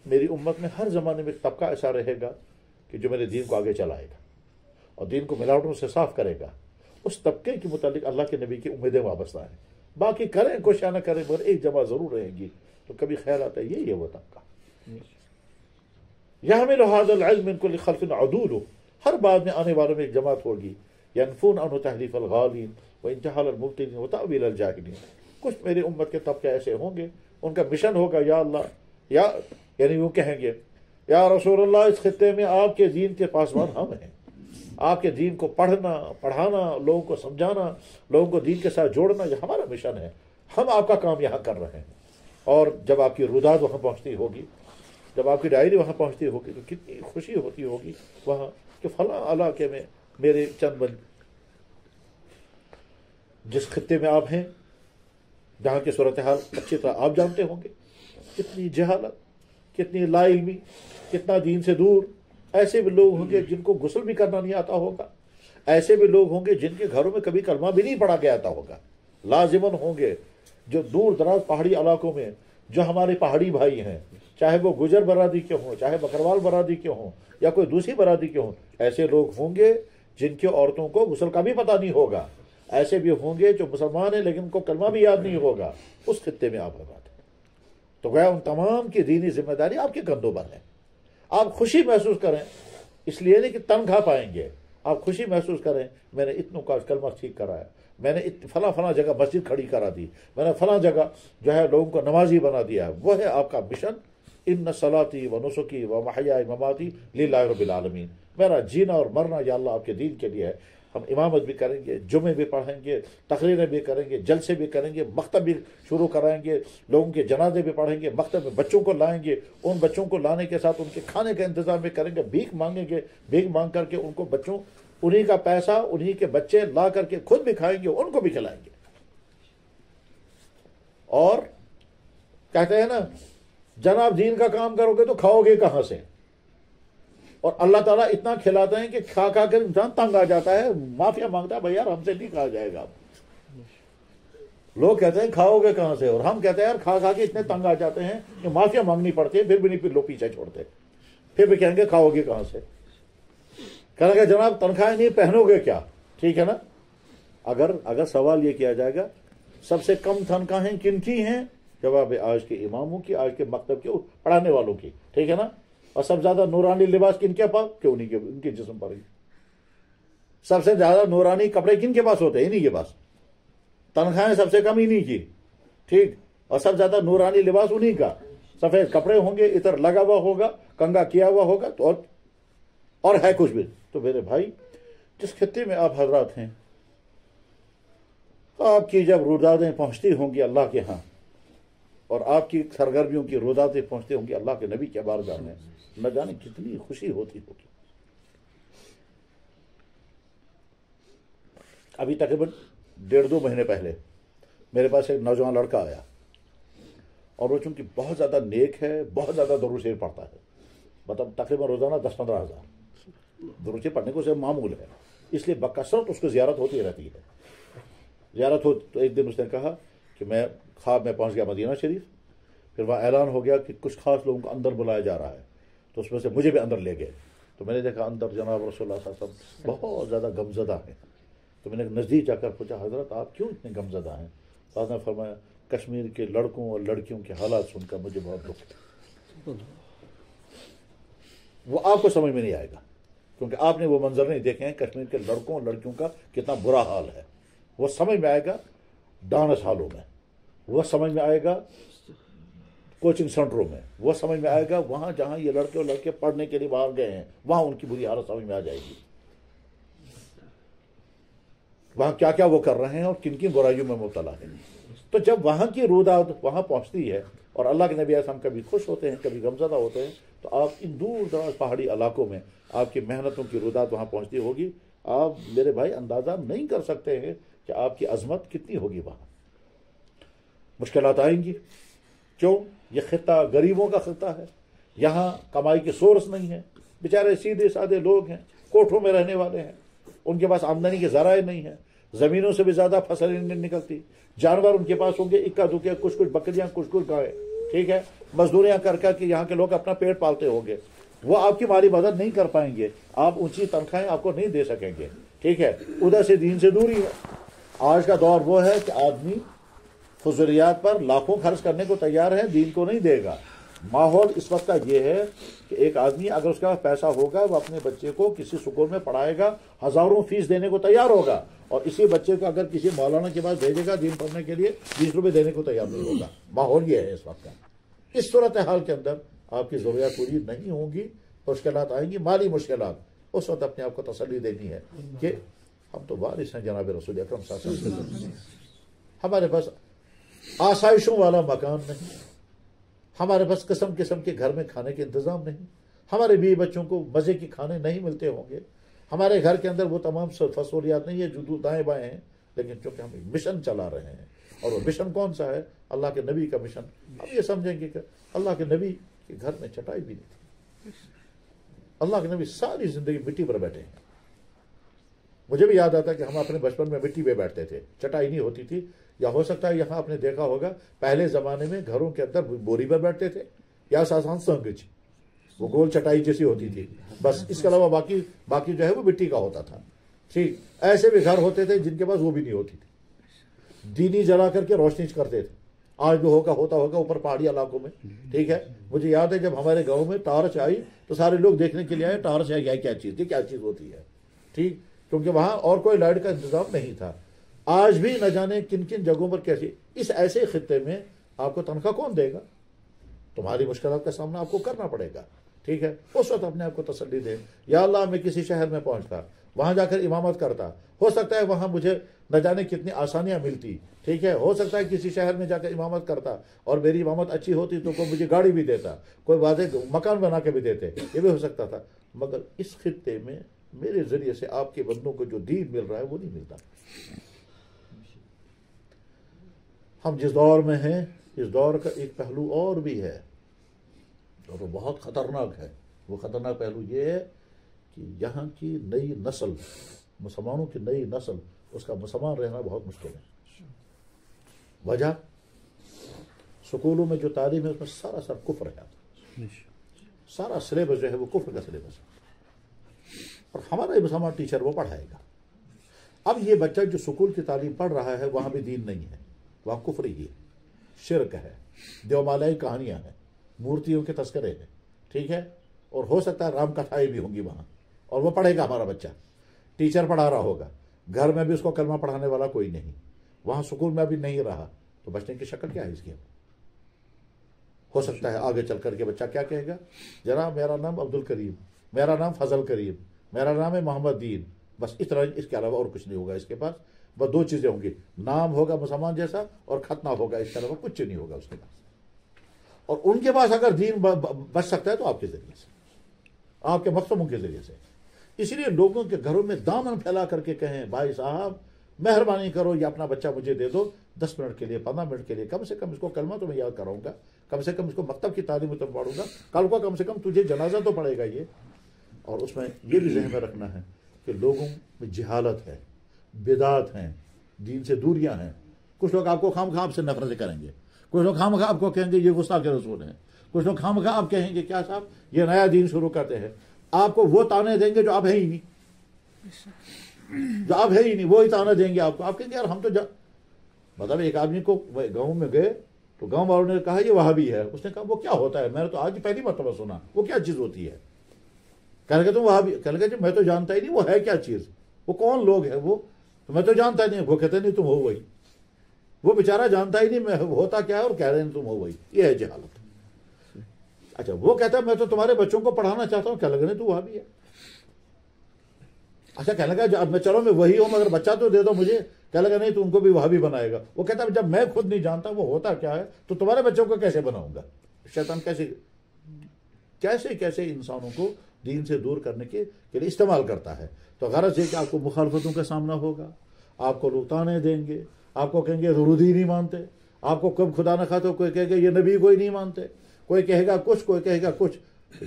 [SPEAKER 1] میری امت میں ہر زمانے میں ایک طبقہ ایسا رہے گا کہ جو میرے دین کو آگے چلائے گا اور دین کو ملاوٹوں سے صاف کرے گا. اس طبقے کے متعلق اللہ کے نبی کی امیدیں وابستہ ہیں. باقی کریں کچھ یا نہ کریں مگر ایک جماع ضرور رہے گی. تو کبھی خیال آتا ہے یہی ہے وہ طبقہ. یحمل هذا العلم من كل خلف عدول. ہر بعد میں آنے والوں میں ایک جماعت ہوگی. ينفون عنه تحریف الغالین وانتحال المبتدین وتأویل الجاہلین. کچھ میری امت کے طبقے ایسے ہوں گے ان کا مشن ہوگا یا اللہ یعنی وہ کہیں گے یا رسول اللہ اس خطے میں آپ کے دین کے پاسبان ہم ہیں. آپ کے دین کو پڑھنا پڑھانا، لوگوں کو سمجھانا، لوگوں کو دین کے ساتھ جوڑنا یہ ہمارا مشن ہے. ہم آپ کا کام یہاں کر رہے ہیں. اور جب آپ کی روداد وہاں پہنچتی ہوگی، جب آپ کی ڈائری وہاں پہنچتی ہوگی تو کتنی خوشی ہوتی ہوگی وہاں کہ فلاں علاقے میں میرے چند جس خطے میں آپ ہیں جہاں کی صورتحال اچھی طرح آپ جانتے ہوں گے، کتنی جہالت، کتنی لا علمی، کتنا دین سے دور. ایسے بھی لوگ ہوں گے جن کو غسل بھی کرنا نہیں آتا ہوگا، ایسے بھی لوگ ہوں گے جن کے گھروں میں کبھی کلمہ بھی نہیں پڑھا گیا آتا ہوگا. لازماً ہوں گے جو دور دراز پہاڑی علاقوں میں جو ہمارے پہاڑی بھائی ہیں، چاہے وہ گجر برادری کے ہوں، چاہے بکروال برادری کے ہوں، یا کوئی دوسری برادری کے ہوں، ایسے لوگ ہوں گے جن کی عورتوں کو غسل کا بھی پتہ نہیں ہوگا. ایسے بھی ہوں گے جو مسلمان ہیں لیکن ان کو کلمہ بھی یاد نہیں ہوگا. اس خطے میں آپ آباد ہیں. تو گویا ان تمام کی دینی ذمہ داری آپ کے کندھوں پر ہے. آپ خوشی محسوس کریں، اس لیے نہیں کہ تنخواہ پائیں گے، آپ خوشی محسوس کریں میں نے اتنوں کا کلمہ ٹھیک کرایا، میں نے فلاں جگہ مسجد کھڑی کرا دی، میں نے فلاں جگہ جو ہے لوگوں کو نمازی بنا دیا. وہ ہے آپ کا مشن. ان صلاتی و نسکی و محیائی مماتی للہ رب العالمین. میرا جینا اور مرنا یا اللہ آپ کے دین کے لیے ہے. ہم امامت بھی کریں گے، جمعے بھی پڑھیں گے، تقریریں بھی کریں گے، جلسے بھی کریں گے، مکتب بھی شروع کرائیں گے، لوگوں کے جنازے بھی پڑھیں گے، مکتب میں بچوں کو لائیں گے، ان بچوں کو لانے کے ساتھ ان کے کھانے کا انتظام بھی کریں گے، بھیک مانگیں گے، بھیک مانگ کر کے ان کو بچوں انہی کا پیسہ انہی کے بچے لا کر کے خود بھی کھائیں گے، ان کو بھی کھلائیں گے. اور کہتے ہیں نا جناب دین کا کام کرو گے تو کھاؤ گے کہاں سے؟ اور اللہ تعالیٰ اتنا کھلاتے ہیں کہ کھا کھا کر انسان تنگ آ جاتا ہے، معافیا مانگتا ہے بھائی یار ہم سے نہیں کھا جائے گا. لوگ کہتے ہیں کھاؤ گے کہاں سے، اور ہم کہتے ہیں یار کھا کھا کے اتنے تنگ آ جاتے ہیں کہ معافیا مانگنی پڑتی ہے، پھر بھی نہیں، پھر لوگ پیچھے چھوڑتے، پھر بھی کہیں گے کھاؤ گے کہاں سے. کہنے گے جناب تنخواہیں نہیں پہنو گے کیا؟ ٹھیک ہے نا. اگر سوال یہ کیا جائے گا سب سے کم تنخواہیں کن کی ہیں، جواب ہے آج کے اماموں کی، آج کے مکتب کے پڑھانے والوں کی. ٹھیک ہے نا. اور سب سے زیادہ نورانی لباس کن کے پاس؟ کہ انہی کے ان کے جسم پر ہی. سب سے زیادہ نورانی کپڑے کن کے پاس ہوتے ہیں؟ انہی کے پاس. تنخواہیں سب سے کم انہی کی. ٹھیک. اور سب سے زیادہ نورانی لباس انہی کا. سفید کپڑے ہوں گے، عطر لگا ہوا ہوگا، کنگا کیا ہوا ہوگا، تو اور ہے کچھ بھی. تو میرے بھائی جس خطے میں آپ حضرات ہیں، آپ کی جب رودادیں پہنچتی ہوں گی اللہ کے ہاں، اور آپ کی سرگرمیوں کی رودادیں پہنچتی ہوں گی اللہ کے نبی کے بارگاہ میں، نہ جانے کتنی خوشی ہوتی ہوگی. ابھی تقریباً 1.5-2 مہینے پہلے میرے پاس ایک نوجوان لڑکا آیا، اور وہ چونکہ بہت زیادہ نیک ہے، بہت زیادہ درود شریف پڑھتا ہے، مطلب تقریباً روزانہ 10-15 ہزار درود شریف پڑھنے کو اسے معمول ہے، اس لیے بکثرت اس کو زیارت ہوتی رہتی ہے. زیارت ہو تو ایک دن اس نے کہا کہ میں خواب میں پہنچ گیا مدینہ شریف، پھر وہاں اعلان ہو گیا کہ کچھ خاص لوگوں کو اندر بلایا جا رہا ہے، تو اس میں سے مجھے بھی اندر لے گئے. تو میں نے دیکھا اندر جناب رسول اللہ صلی اللہ علیہ وسلم بہت زیادہ غمزدہ ہیں. تو میں نے نزدیک جا کر پوچھا حضرت آپ کیوں اتنے غمزدہ ہیں؟ تو آپ نے فرمایا کشمیر کے لڑکوں اور لڑکیوں کے حالات سن کر مجھے بہت دکھ ہے. وہ آپ کو سمجھ میں نہیں آئے گا کیونکہ آپ نے وہ منظر نہیں دیکھے ہیں کشمیر کے لڑکوں اور لڑکیوں کا کتنا برا حال ہے. وہ سمجھ میں آئے گا ڈانس ہالوں میں، وہ سمجھ میں آئے گا کوچنگ سینٹروں میں، وہ سمجھ میں آئے گا وہاں جہاں یہ لڑکے اور لڑکے پڑھنے کے لیے باہر گئے ہیں، وہاں ان کی بری حالت سمجھ میں آ جائے گی. وہاں کیا کیا وہ کر رہے ہیں اور کن کن برائیوں میں مبتلا ہیں. تو جب وہاں کی روداد وہاں پہنچتی ہے اور اللہ کے نبی علیہ السلام کبھی خوش ہوتے ہیں کبھی غمزدہ ہوتے ہیں، تو آپ ان دور دراز پہاڑی علاقوں میں آپ کی محنتوں کی روداد وہاں پہنچتی ہوگی. آپ میرے بھائی اندازہ نہیں کر سکتے ہیں کہ آپ کی عظمت کتنی ہوگی. وہاں مشکلات آئیں گی. کیوں؟ یہ خطہ غریبوں کا خطہ ہے، یہاں کمائی کی سورس نہیں ہے، بیچارے سیدھے سادے لوگ ہیں، کوٹھوں میں رہنے والے ہیں، ان کے پاس آمدنی کے ذرائع نہیں ہیں، زمینوں سے بھی زیادہ فصل نہیں نکلتی، جانور ان کے پاس ہوں گے اکا دکا، کچھ بکریاں کچھ گائے. ٹھیک ہے. مزدوریاں کر کر کے یہاں کے لوگ اپنا پیٹ پالتے ہوں گے، وہ آپ کی مالی مدد نہیں کر پائیں گے، آپ اونچی تنخواہیں آپ کو نہیں دے سکیں گے. ٹھیک ہے. ادھر سے دین سے دوری ہے. آج کا دور وہ ہے کہ آدمی فضولیات پر لاکھوں خرچ کرنے کو تیار ہے، دین کو نہیں دے گا. ماحول اس وقت کا یہ ہے کہ ایک آدمی اگر اس کا پیسہ ہوگا وہ اپنے بچے کو کسی سکول میں پڑھائے گا، ہزاروں فیس دینے کو تیار ہوگا، اور اسی بچے کو اگر کسی مولانا کے پاس بھیجے گا دین پڑھنے کے لیے 20 روپے دینے کو تیار نہیں ہوگا. ماحول یہ ہے اس وقت کا. اس صورتحال کے اندر آپ کی ضروریات پوری نہیں ہوں گی، مشکلات آئیں گی، مالی مشکلات. اس وقت اپنے آپ کو تسلی دینی ہے کہ ہم تو وارث ہیں جناب رسول اکرم صلی اللہ علیہ وسلم. ہمارے پاس آسائشوں والا مکان نہیں، ہمارے پاس قسم قسم کے گھر میں کھانے کے انتظام نہیں، ہمارے بیوی بچوں کو مزے کے کھانے نہیں ملتے ہوں گے، ہمارے گھر کے اندر وہ تمام فصولیات نہیں ہے جو دائیں بائیں ہیں، لیکن چونکہ ہم ایک مشن چلا رہے ہیں، اور وہ مشن کون سا ہے؟ اللہ کے نبی کا مشن. ہم یہ سمجھیں گے کہ اللہ کے نبی کے گھر میں چٹائی بھی نہیں تھی. اللہ کے نبی ساری زندگی مٹی پر بیٹھے ہیں. مجھے بھی یاد آتا ہے کہ ہم اپنے بچپن میں مٹی پہ بیٹھتے تھے، چٹائی نہیں ہوتی تھی. یا ہو سکتا ہے یہاں آپ نے دیکھا ہوگا پہلے زمانے میں گھروں کے اندر بوری پر بیٹھتے تھے، یا ساسان سنگج، وہ گول چٹائی جیسی ہوتی تھی، بس اس کے علاوہ باقی جو ہے وہ مٹی کا ہوتا تھا. ٹھیک ایسے بھی گھر ہوتے تھے جن کے پاس وہ بھی نہیں ہوتی تھی، دینی جلا کر کے روشنی کرتے تھے. آج بھی ہوتا ہوگا اوپر پہاڑی علاقوں میں. ٹھیک ہے، مجھے یاد ہے جب ہمارے گاؤں میں ٹارچ آئی تو سارے لوگ دیکھنے کے لیے آئے ٹارچ ہے کیا چیز، یہ کیا چیز ہوتی ہے. ٹھیک، کیونکہ وہاں اور کوئی لائٹ کا انتظام نہیں تھا. آج بھی نہ جانے کن کن جگہوں پر کیسی. اس ایسے خطے میں آپ کو تنخواہ کون دے گا؟ تمہاری مشکلات کا سامنا آپ کو کرنا پڑے گا. ٹھیک ہے، اس وقت اپنے آپ کو تسلی دے، یا اللہ میں کسی شہر میں پہنچتا، وہاں جا کر امامت کرتا، ہو سکتا ہے وہاں مجھے نہ جانے کتنی آسانیاں ملتی. ٹھیک ہے، ہو سکتا ہے کسی شہر میں جا کر امامت کرتا اور میری امامت اچھی ہوتی تو کوئی مجھے گاڑی بھی دیتا، کوئی واضح مکان بنا کے بھی دیتے، یہ بھی ہو سکتا تھا. مگر اس خطے میں میرے ذریعے سے آپ کے بندوں کو جو دین مل رہا ہے وہ نہیں ملتا. ہم جس دور میں ہیں اس دور کا ایک پہلو اور بھی ہے اور وہ بہت خطرناک ہے. وہ خطرناک پہلو یہ ہے کہ یہاں کی نئی نسل، مسلمانوں کی نئی نسل، اس کا مسلمان رہنا بہت مشکل ہے. وجہ سکولوں میں جو تعلیم ہے اس میں سارا کفر ہے، سارا سلیبس جو ہے وہ کفر کا سلیبس ہے، اور ہمارا مسلمان ٹیچر وہ پڑھائے گا. اب یہ بچہ جو سکول کی تعلیم پڑھ رہا ہے وہاں بھی دین نہیں ہے، وہاں کفر ہی ہے، شرک ہے، دیومالائی کہانیاں ہیں، مورتیوں کے تذکرے ہیں. ٹھیک ہے، اور ہو سکتا ہے رام کتھائیں بھی ہوں گی وہاں، اور وہ پڑھے گا. ہمارا بچہ ٹیچر پڑھا رہا ہوگا، گھر میں بھی اس کو کلمہ پڑھانے والا کوئی نہیں، وہاں سکول میں بھی نہیں رہا، تو بچنے کی شکل کیا ہے اس کی؟ ہو سکتا ہے آگے چل کر کے بچہ کیا کہے گا؟ جناب میرا نام عبد الکریم، میرا نام فضل کریم، میرا نام ہے محمد دین، بس اس طرح، اس کے علاوہ اور کچھ نہیں ہوگا اس کے پاس. بس دو چیزیں ہوں گی، نام ہوگا مسلمان جیسا اور ختنہ ہوگا، اس کے علاوہ کچھ نہیں ہوگا اس کے پاس. اور ان کے پاس اگر دین بچ سکتا ہے تو آپ کے ذریعے سے، آپ کے مقصدوں کے ذریعے سے. اس لیے لوگوں کے گھروں میں دامن پھیلا کر کے کہیں بھائی صاحب مہربانی کرو یہ اپنا بچہ مجھے دے دو 10 منٹ کے لیے، 15 منٹ کے لیے، کم سے کم اس کو کلمہ تو میں یاد کراؤں گا، کم سے کم اس کو مکتب کی تعلیم تو پڑھوں گا، کل کو کم سے کم تجھے جنازہ تو پڑے گا یہ. اور اس میں یہ بھی ذہن میں رکھنا ہے کہ لوگوں میں جہالت ہے، بدعات ہیں، دین سے دوریاں ہیں. کچھ لوگ آپ کو خام خواہ آپ سے نفرت کریں گے، کچھ لوگ خام خواہ آپ کو کہیں گے یہ گستاخ کے رسول ہیں، کچھ لوگ خام خواہ آپ کہیں گے کیا صاحب یہ نیا دین شروع کرتے ہیں. آپ کو وہ تانے دیں گے جو آپ ہے ہی نہیں، جو آپ ہے ہی نہیں وہی تانا دیں گے آپ کو. آپ کہیں گے یار ہم تو مطلب ایک آدمی کو گاؤں میں گئے تو گاؤں والوں نے کہا یہ وہابی ہے، اس نے کہا وہ کیا ہوتا ہے؟ میں نے تو آج پہلی مرتبہ سنا، وہ کیا چیز ہوتی ہے؟ کہنے لگے تم وہابی، کہنے لگے جی میں تو جانتا ہی نہیں وہ ہے کیا چیز، وہ کون لوگ ہیں وہ، تو میں تو جانتا ہی نہیں. وہ کہتے نہیں تم ہو وہی، وہ بیچارہ جانتا ہی نہیں میں ہوتا کیا ہے اور کہہ رہے ہیں تم ہو وہی. یہ ہے جہالت. اچھا وہ کہتا ہے میں تو تمہارے بچوں کو پڑھانا چاہتا ہوں، کیا لگ رہے تو وہابی ہے. اچھا کہنے لگا جب میں چلو میں وہی ہوں مگر بچہ تو دے دو مجھے، کہنے لگا نہیں تو ان کو بھی وہابی بنائے گا. وہ کہتا ہے جب میں خود نہیں جانتا وہ ہوتا کیا ہے تو تمہارے بچوں کو کیسے بناؤں گا. شیطان کیسے انسانوں کو دین سے دور کرنے کے لیے استعمال کرتا ہے. تو غرض یہ کہ آپ کو مخالفتوں کا سامنا ہوگا، آپ کو لوگ تانے دیں گے، آپ کو کہیں گے رودی نہیں مانتے، آپ کو کب خدا نہ خواہ کوئی کہے گا یہ نبی کوئی نہیں مانتے، کوئی کہے گا کچھ، کوئی کہے گا کچھ.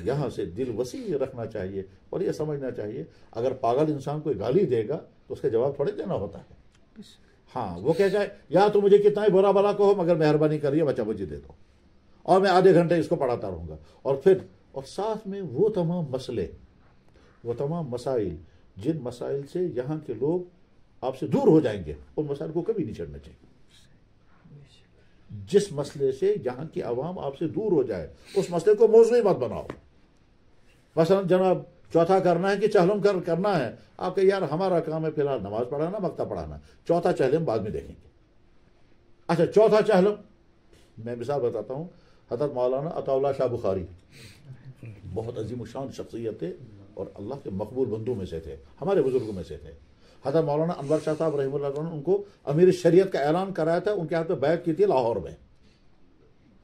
[SPEAKER 1] یہاں سے دل وسیع رکھنا چاہیے اور یہ سمجھنا چاہیے اگر پاگل انسان کوئی گالی دے گا تو اس کا جواب تھوڑے دینا ہوتا ہے. ہاں وہ کہے گا یا تو مجھے کتنا ہی برا بلا کہو مگر مہربانی کریے بچہ مجھے دے دو اور میں آدھے گھنٹے اس کو پڑھاتا رہوں گا. اور ساتھ میں وہ تمام مسئلے، وہ تمام مسائل جن مسائل سے یہاں کے لوگ آپ سے دور ہو جائیں گے ان مسائل کو کبھی نہیں چھڑنا چاہیے. جس مسئلے سے یہاں کی عوام آپ سے دور ہو جائے اس مسئلے کو موضوعی مت بناؤ. مثلا جناب چوتھا کرنا ہے کہ چہلم کرنا ہے، آپ کہ یار ہمارا کام ہے فی الحال نماز پڑھانا، مکتب پڑھانا، چوتھا چہلم بعد میں دیکھیں گے. اچھا چوتھا چہلم میں مثال بتاتا ہوں. حضرت مولانا عطا اللہ شاہ بخاری بہت عظیم الشان شخصیت تھے اور اللہ کے مقبول بندوں میں سے تھے، ہمارے بزرگوں میں سے تھے. حضرت مولانا انور شاہ صاحب رحمہ اللہ عنہ ان کو امیر شریعت کا اعلان کرایا تھا، ان کے ہاتھ پہ بیعت کی تھی لاہور میں.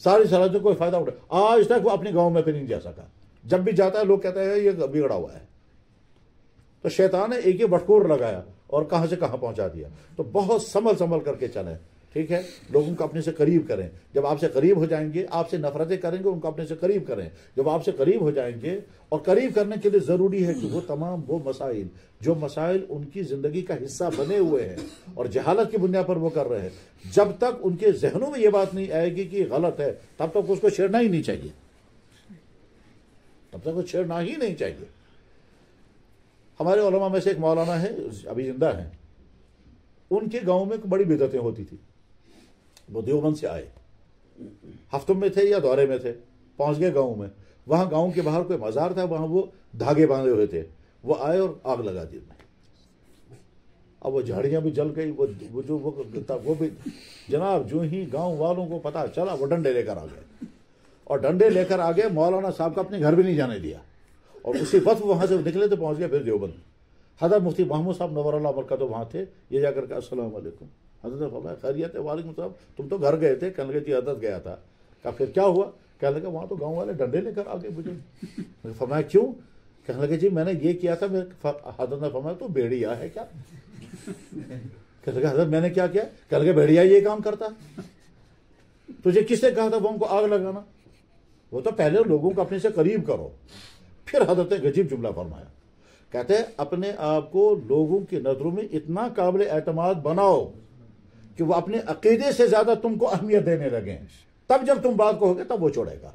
[SPEAKER 1] ساری صلاحیت سے کوئی فائدہ اٹھا، آج تک وہ اپنے گاؤں میں پھر نہیں جا سکا. جب بھی جاتا ہے لوگ کہتے ہیں یہ بگڑا ہوا ہے. تو شیطان نے ایک ہی بٹکور لگایا اور کہاں سے کہاں پہنچا دیا. تو بہت سنبھل کر کے چلیں، ٹھیک ہے. لوگوں کو اپنے سے قریب کریں. جب آپ سے قریب ہو جائیں گے، آپ سے نفرتیں کریں گے، ان کو اپنے سے قریب کریں. جب آپ سے قریب ہو جائیں گے، اور قریب کرنے کے لیے ضروری ہے کہ وہ تمام وہ مسائل جو مسائل ان کی زندگی کا حصہ بنے ہوئے ہیں اور جہالت کی بنیاد پر وہ کر رہے ہیں، جب تک ان کے ذہنوں میں یہ بات نہیں آئے گی کہ یہ غلط ہے، تب تک اس کو چھیڑنا ہی نہیں چاہیے. تب تک وہ چھیڑنا ہی نہیں چاہیے. ہمارے علماء میں سے ایک مولانا ہے، ابھی زندہ ہیں. ان کے گاؤں میں بڑی بدعتیں ہوتی تھی. وہ دیوبند سے آئے، ہفتوں میں تھے یا دورے میں تھے، پہنچ گئے گاؤں میں. وہاں گاؤں کے باہر کوئی مزار تھا، وہاں وہ دھاگے باندھے ہوئے تھے. وہ آئے اور آگ لگا دی. اب وہ جھاڑیاں بھی جل گئی، وہ بھی جناب جو ہی گاؤں والوں کو پتا چلا وہ ڈنڈے لے کر آ گئے. اور ڈنڈے لے کر آگے مولانا صاحب کا اپنے گھر بھی نہیں جانے دیا. اور اسی وقت وہاں سے نکلے تو پہنچ گئے پھر دیوبند. حضرت مفتی محمود صاحب نور اللہ برکاتہ وہاں تھے. یہ جا کر کے السلام علیکم. حضرت نے فرمایا خیریت ہے؟ وعلیکم السلام. تم تو گھر گئے تھے. کہنے لگے جی حضرت گیا تھا. کہا پھر کیا ہوا؟ کہنے لگا وہاں تو گاؤں والے ڈنڈے لے کر آگے مجھے. فرمایا کیوں؟ کہنے لگے جی میں نے یہ کیا تھا. حضرت نے فرمایا تو بھیڑیا ہے کیا؟ کہنے لگا حضرت میں نے کیا کیا؟ کہنے لگے بھیڑیا یہ کام کرتا. تجھے کس نے کہا تھا وہ ان کو آگ لگانا؟ وہ تو پہلے لوگوں کو اپنے سے قریب کرو. پھر حضرت نے عجیب جملہ فرمایا. کہتے ہیں اپنے آپ کو لوگوں کی نظروں میں اتنا قابل اعتماد بناؤ کہ وہ اپنے عقیدے سے زیادہ تم کو اہمیت دینے لگیں. تب جب تم بات کہو گے تب وہ چھوڑے گا.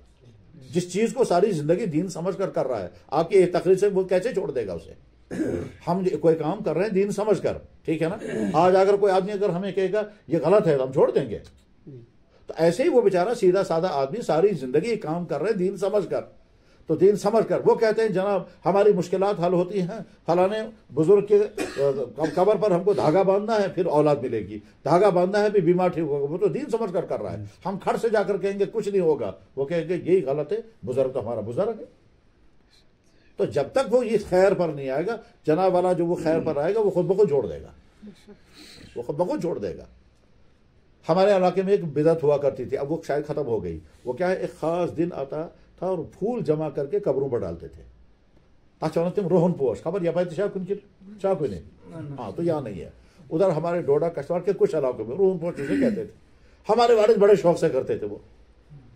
[SPEAKER 1] جس چیز کو ساری زندگی دین سمجھ کر رہا ہے، آپ کی ایک تقریر سے وہ کیسے چھوڑ دے گا اسے؟ ہم کوئی کام کر رہے ہیں دین سمجھ کر، ٹھیک ہے نا. آج اگر کوئی آدمی اگر ہمیں کہے گا یہ غلط ہے تو ہم چھوڑ دیں گے. تو ایسے ہی وہ بیچارہ سیدھا سادہ آدمی ساری زندگی کام کر رہے ہیں دین سمجھ کر. تو دین سمجھ کر وہ کہتے ہیں جناب ہماری مشکلات حل ہوتی ہیں فلانے بزرگ کے قبر پر ہم کو دھاگا باندھنا ہے پھر اولاد ملے گی، دھاگا باندھنا ہے پھر بیمار ٹھیک ہوگا. وہ تو دین سمجھ کر رہا ہے. ہم کھڑ سے جا کر کہیں گے کچھ نہیں ہوگا، وہ کہیں گے یہی غلط ہے، بزرگ تو ہمارا بزرگ ہے. تو جب تک وہ اس خیر پر نہیں آئے گا، جناب والا جو وہ خیر پر آئے گا وہ خود بخود چھوڑ دے گا. وہ خود بخود چھوڑ دے گا. ہمارے علاقے میں ایک بدعت ہوا کرتی تھی، اب وہ شاید ختم ہو گئی. وہ کیا ہے، ایک خاص دن آتا تھا اور پھول جمع کر کے قبروں پر ڈالتے تھے. اچھا تم روہن پوش خبر یا بھائی شاہ کن کی شاہ کوئی نہیں. ہاں تو یہاں نہیں ہے. ادھر ہمارے ڈوڈا کشتواڑ کے کچھ علاقوں میں روہن پوش اسے کہتے تھے. ہمارے والد بڑے شوق سے کرتے تھے. وہ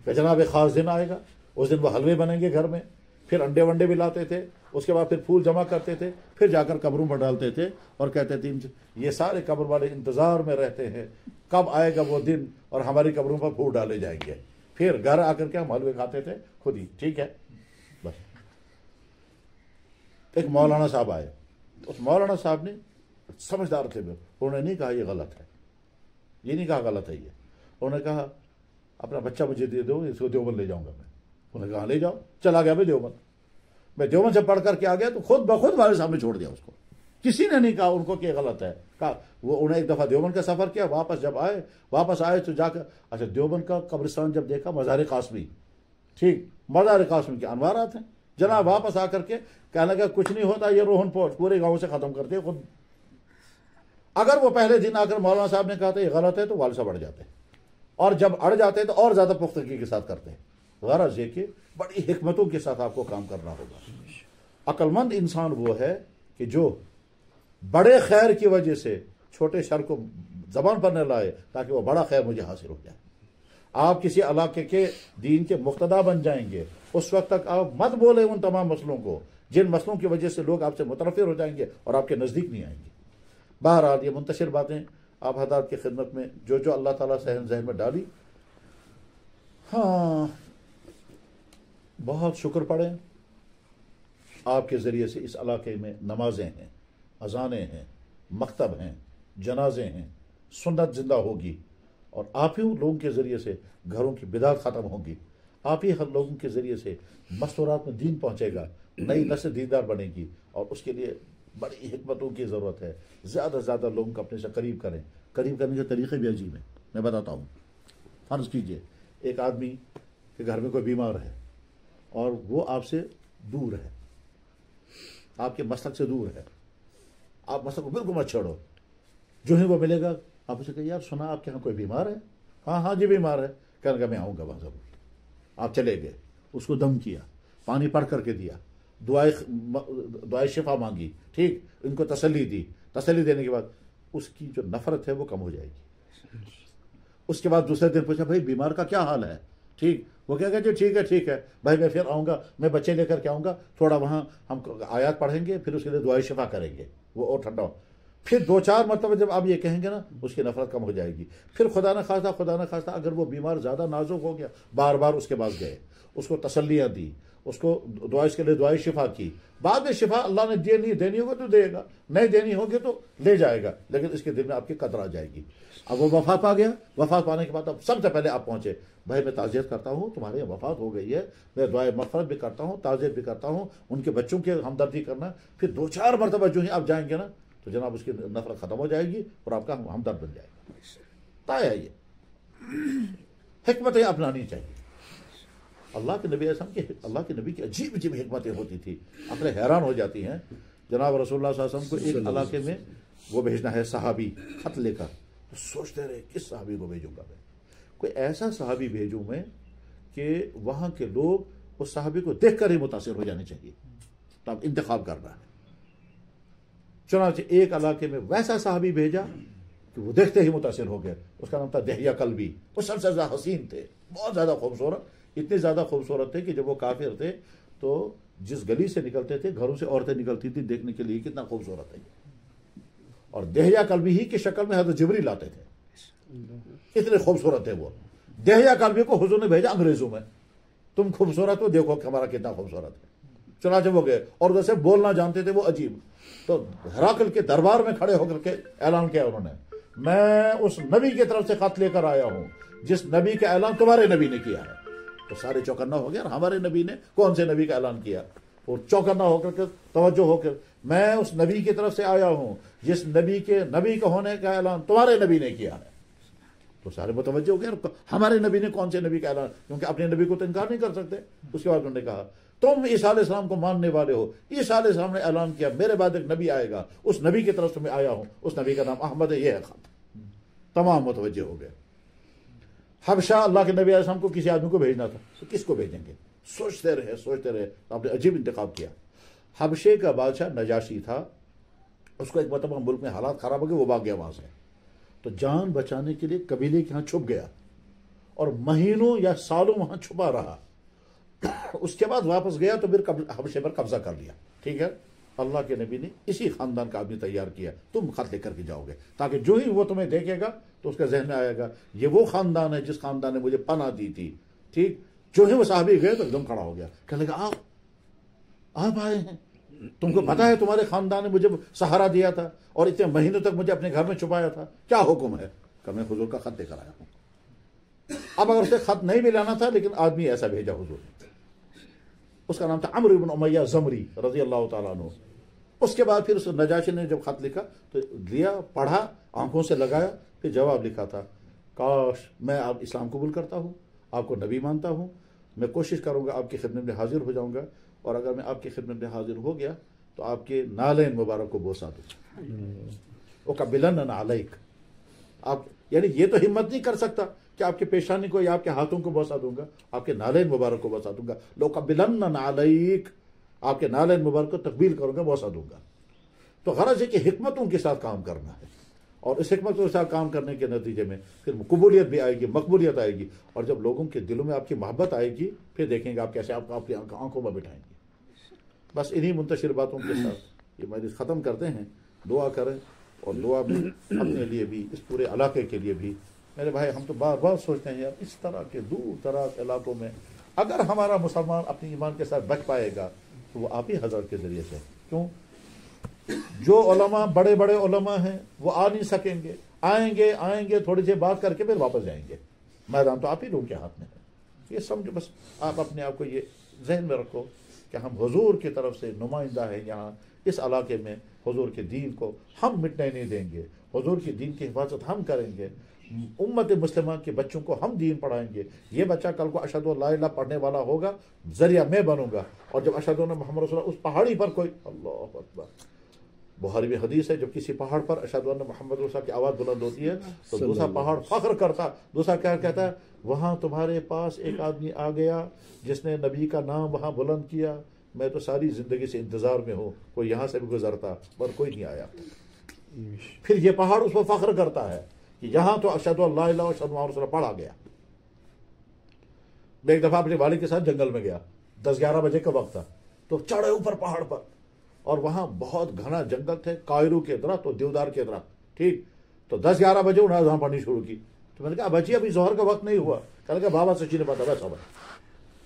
[SPEAKER 1] کہ جناب ایک خاص دن آئے گا، اس دن وہ حلوے بنیں گے گھر میں، پھر انڈے ونڈے بھی لاتے تھے، اس کے بعد پھر پھول جمع کرتے تھے، پھر جا کر قبروں پر ڈالتے تھے اور کہتے تھے یہ سارے قبر والے انتظار میں رہتے ہیں کب آئے گا وہ دن اور ہماری قبروں پر پھول ڈالے جائیں گے. پھر گھر آ کر کے ہم حلوے کھاتے تھے خود ہی. ٹھیک ہے بس. ایک مولانا صاحب آئے. اس مولانا صاحب نے سمجھدار تھے، انہوں نے نہیں کہا یہ غلط ہے، یہ نہیں کہا غلط ہے یہ. انہوں نے کہا اپنا بچہ مجھے دے دو، اس کو دیوبند لے جاؤں گا میں. انہوں نے کہا لے جاؤ. چلا گیا میں دیوبند. میں دیوبند سے پڑھ کر کے آ گیا تو خود بخود ہمارے سامنے چھوڑ دیا اس کو. کسی نے نہیں کہا ان کو کہ غلط ہے. کہا وہ انہیں ایک دفعہ دیوبند کا سفر کیا، واپس آئے تو جا کر اچھا دیوبند کا قبرستان جب دیکھا، مزار قاسمی، ٹھیک مزار قاسمی کے انوارات ہیں جناب. واپس آ کر کے کہنے لگا کچھ نہیں ہوتا، یہ روہن پوش پورے گاؤں سے ختم کرتے خود. اگر وہ پہلے دن آ کر مولانا صاحب نے کہا تھا یہ غلط ہے تو والد صاحب اڑ جاتے، اور جب اڑ جاتے تو اور زیادہ پختگی کے ساتھ کرتے ہیں. غرض یہ کہ بڑی حکمتوں کے ساتھ آپ کو کام کرنا ہوگا. عقل مند انسان وہ ہے کہ جو بڑے خیر کی وجہ سے چھوٹے شر کو زبان پر نہ لائے تاکہ وہ بڑا خیر مجھے حاصل ہو جائے. آپ کسی علاقے کے دین کے مقتدا بن جائیں گے، اس وقت تک آپ مت بولیں ان تمام مسئلوں کو جن مسئلوں کی وجہ سے لوگ آپ سے متنفر ہو جائیں گے اور آپ کے نزدیک نہیں آئیں گے. بہرحال یہ منتشر باتیں آپ حضرات کی خدمت میں جو اللہ تعالیٰ ذہن میں ڈالی. ہاں بہت شکر پڑیں. آپ کے ذریعے سے اس علاقے میں نمازیں ہیں، اذانیں ہیں، مکتب ہیں، جنازے ہیں، سنت زندہ ہوگی، اور آپ ہی لوگوں کے ذریعے سے گھروں کی بدعت ختم ہوگی. آپ ہی ہر لوگوں کے ذریعے سے مستورات میں دین پہنچے گا، نئی نسل دیندار بنے گی. اور اس کے لیے بڑی حکمتوں کی ضرورت ہے. زیادہ سے زیادہ لوگوں کو اپنے سے قریب کریں. قریب کرنے کے طریقے بھی عجیب ہیں، میں بتاتا ہوں. فرض کیجئے ایک آدمی کے گھر میں کوئی بیمار ہے اور وہ آپ سے دور ہے، آپ کے مسلک سے دور ہے. آپ مسلک کو بالکل مت چھوڑو. جو ہی وہ ملے گا آپ اسے کہیے یار سنا آپ کے یہاں کوئی بیمار ہے؟ ہاں ہاں جی بیمار ہے. کہنے لگا میں آؤں گا وہاں ضرور. آپ چلے گئے, اس کو دم کیا, پانی پڑھ کر کے دیا, دعائے شفا مانگی, ٹھیک, ان کو تسلی دی. تسلی دینے کے بعد اس کی جو نفرت ہے وہ کم ہو جائے گی. اس کے بعد دوسرے دن پوچھا بھائی بیمار کا کیا حال ہے, ٹھیک, وہ کہہ گیا جی ٹھیک ہے بھائی میں پھر آؤں گا, میں بچے لے کر کے آؤں گا, تھوڑا وہاں ہم آیات پڑھیں گے, پھر اس کے لیے دعائے شفا کریں گے, وہ اور ٹھنڈا ہو. پھر 2-4 مرتبہ جب آپ یہ کہیں گے نا, اس کی نفرت کم ہو جائے گی. پھر خدا نہ خواستہ اگر وہ بیمار زیادہ نازک ہو گیا, بار بار اس کے پاس گئے, اس کو تسلیاں دی, اس کو اس کے لیے دعائے شفا کی. بعد میں شفا اللہ نے دینی ہوگی تو دے گا, نہیں دینی ہوگی تو لے جائے گا, لیکن اس کے دل میں آپ کی قدر آ جائے گی. اب وہ وفات پا گیا, وفات پانے کے بعد اب سب سے پہلے آپ پہنچے, بھائی میں تعزیت کرتا ہوں, تمہارے یہاں وفات ہو گئی ہے, میں دعائے مغفرت بھی کرتا ہوں, تعزیت بھی کرتا ہوں, ان کے بچوں کی ہمدردی کرنا. پھر 2-4 مرتبہ جو ہی آپ جائیں گے نا تو جناب اس کی نفرت ختم ہو جائے گی اور آپ کا ہمدرد بن جائے گا. طے ہے یہ, حکمتیں اپنانی چاہیے. اللہ کے نبی اللہ کے نبی کی عجیب عجیب حکمتیں ہوتی تھی, اپنے حیران ہو جاتی ہیں. جناب رسول اللہ صلی اللہ علیہ وسلم کو ایک علاقے میں وہ بھیجنا ہے صحابی خط لے کر, تو سوچتے رہے کس صحابی کو بھیجوں گا میں, کوئی ایسا صحابی بھیجوں میں کہ وہاں کے لوگ اس صحابی کو دیکھ کر ہی متاثر ہو جانے چاہیے. تو اب انتخاب کرنا ہے. چنانچہ ایک علاقے میں ویسا صحابی بھیجا کہ وہ دیکھتے ہی متاثر ہو گئے. اس کا نام تھا دہیہ کلبی. وہ سب سے زیادہ حسین تھے, بہت زیادہ خوبصورت, اتنے زیادہ خوبصورت تھے کہ جب وہ کافر تھے تو جس گلی سے نکلتے تھے گھروں سے عورتیں نکلتی تھی دیکھنے کے لیے کتنا خوبصورت ہے. اور دہیہ کلبی ہی کی شکل میں حضرت جبریل لاتے تھے, اتنے خوبصورت تھے وہ. دہیہ کلبی کو حضور نے بھیجا انگریزوں میں, تم خوبصورت ہو, دیکھو کہ ہمارا کتنا خوبصورت ہے. چنانچہ وہ گئے اور جیسے بولنا جانتے تھے وہ عجیب. تو ہراقل کے دربار میں کھڑے ہو کر کے اعلان کیا انہوں نے, میں اس نبی کی طرف سے خط لے کر آیا ہوں جس نبی کا اعلان تمہارے نبی نے کیا ہے. تو سارے چوکنا ہو گیا, ہمارے نبی نے کون سے نبی کا اعلان کیا؟ اور چوکنا ہو کر کے توجہ ہو کر, میں اس نبی کی طرف سے آیا ہوں جس نبی کا ہونے کا اعلان تمہارے نبی نے کیا ہے. تو سارے متوجہ ہو گئے, ہمارے نبی نے کون سے نبی کا اعلان, کیونکہ اپنے نبی کو تو انکار نہیں کر سکتے. اس کے بعد انہوں نے کہا تم عیسیٰ علیہ السلام کو ماننے والے ہو, عیسیٰ علیہ السلام نے اعلان کیا میرے بعد ایک نبی آئے گا, اس نبی کی طرف سے میں آیا ہوں, اس نبی کا نام احمد ہے, یہ ہے خط. تمام متوجہ ہو گئے. حبشہ اللہ کے نبی علیہ السلام کو کسی آدمی کو بھیجنا تھا, تو کس کو بھیجیں گے؟ سوچتے رہے, آپ نے عجیب انتخاب کیا. حبشے کا بادشاہ نجاشی تھا, اس کو ایک مرتبہ ملک میں حالات خراب ہو گئے, وہ بھاگ گیا وہاں سے. تو جان بچانے کے لیے قبیلے کے ہاں چھپ گیا اور مہینوں یا سالوں وہاں چھپا رہا. اس کے بعد واپس گیا تو پھر حبشے پر قبضہ کر لیا. ٹھیک ہے, اللہ کے نبی نے اسی خاندان کا آدمی تیار کیا, تم خط لے کر کے جاؤ گے, تاکہ جو ہی وہ تمہیں دیکھے گا تو اس کے ذہن میں آئے گا یہ وہ خاندان ہے جس خاندان نے مجھے پناہ دی تھی. ٹھیک, جو ہی وہ صحابی گئے تو ایک دم کھڑا ہو گیا, کہنے لگا آپ آئے ہیں, تم کو پتا ہے تمہارے خاندان نے مجھے سہارا دیا تھا اور اتنے مہینوں تک مجھے اپنے گھر میں چھپایا تھا, کیا حکم ہے؟ کہ میں حضور کا خط لے کر آیا ہوں. اب اگر اسے خط نہیں بھی لانا تھا, لیکن آدمی ایسا بھیجا حضور نے, اس کا نام تھا عمرو بن امیہ زمری رضی اللہ تعالیٰ عنہ. اس کے بعد پھر اس نجاشی نے جب خط لکھا تو لیا, پڑھا, آنکھوں سے لگایا, پھر جواب لکھا تھا, کاش میں آپ اسلام قبول کرتا ہوں, آپ کو نبی مانتا ہوں, میں کوشش کروں گا آپ کی خدمت میں حاضر ہو جاؤں گا, اور اگر میں آپ کی خدمت میں حاضر ہو گیا تو آپ کے نالین مبارک کو بوسا دوں. وَقَبِّلَنَّ عَلَيْكَ, آپ یعنی یہ تو ہمت نہیں کر سکتا کہ آپ کے پیشانی کو یا آپ کے ہاتھوں کو بوسا دوں گا, آپ کے نالین مبارک کو بوسا دوں گا. لَقَبِّلَنَّ عَلَيْكَ, آپ کے نالین مبارک کو تقبیل کروں گا, بوسا دوں گا. تو غرض ہے کہ حکمتوں کے ساتھ کام کرنا ہے, اور اس حکمتوں کے ساتھ کام کرنے کے نتیجے میں پھر قبولیت بھی آئے گی, مقبولیت آئے گی, اور جب لوگوں کے دلوں میں آپ کی محبت آئے گی پھر دیکھیں گے آپ کیسے آپ اپنی آنکھوں میں بٹھائیں گے. بس انہی منتشر باتوں کے ساتھ یہ مجلس ختم کرتے ہیں. دعا کریں, اور دعا میں اپنے لیے بھی, اس پورے علاقے کے لیے بھی. میرے بھائی, ہم تو بار بار سوچتے ہیں یار, اس طرح کے دور دراز علاقوں میں اگر ہمارا مسلمان اپنی ایمان کے ساتھ بچ پائے گا تو وہ آپ ہی حضرت کے ذریعے سے. کیوں؟ جو علماء بڑے بڑے علماء ہیں وہ آ نہیں سکیں گے, آئیں گے تھوڑی سی بات کر کے پھر واپس جائیں گے. میدان تو آپ ہی لوگوں کے ہاتھ میں ہے. یہ سمجھو, بس آپ اپنے آپ کو یہ ذہن میں رکھو کہ ہم حضور کی طرف سے نمائندہ ہیں یہاں اس علاقے میں. حضور کے دین کو ہم مٹنے نہیں دیں گے, حضور کے دین کی حفاظت ہم کریں گے, امت مسلمہ کے بچوں کو ہم دین پڑھائیں گے. یہ بچہ کل کو اشہد ان لا الہ پڑھنے والا ہوگا, ذریعہ میں بنوں گا, اور جب اشہد ان محمد رسول اللہ اس پہاڑی پر کوئی اللہ اکبر بخاری میں حدیث ہے جب کسی پہاڑ پر اشہد ان محمد رسول اللہ کی آواز بلند ہوتی ہے تو دوسرا پہاڑ فخر کرتا، دوسرا کیا کہتا ہے، وہاں تمہارے پاس ایک آدمی آ گیا جس نے نبی کا نام وہاں بلند کیا، میں تو ساری زندگی سے انتظار میں ہوں، کوئی یہاں سے بھی گزرتا پر کوئی نہیں آیا۔ پھر یہ پہاڑ اس پر فخر کرتا ہے کہ یہاں تو اشہد ان لا الہ الا اللہ اشہد محمد رسول اللہ پڑھا گیا۔ میں ایک دفعہ اپنے والد کے ساتھ جنگل میں گیا، 10-11 بجے کا وقت تھا، تو چڑھے اوپر پہاڑ پر، اور وہاں بہت گھنا جنگل تھے، کائرو کے درخت اور دیودار کے درخت، ٹھیک، تو 10-11 بجے انہوں نے اذان پڑھنی شروع کی، تو میں نے کہا بچی ابھی ظہر کا وقت نہیں ہوا، کہنے لگا بابا سچی نے پتا بس اب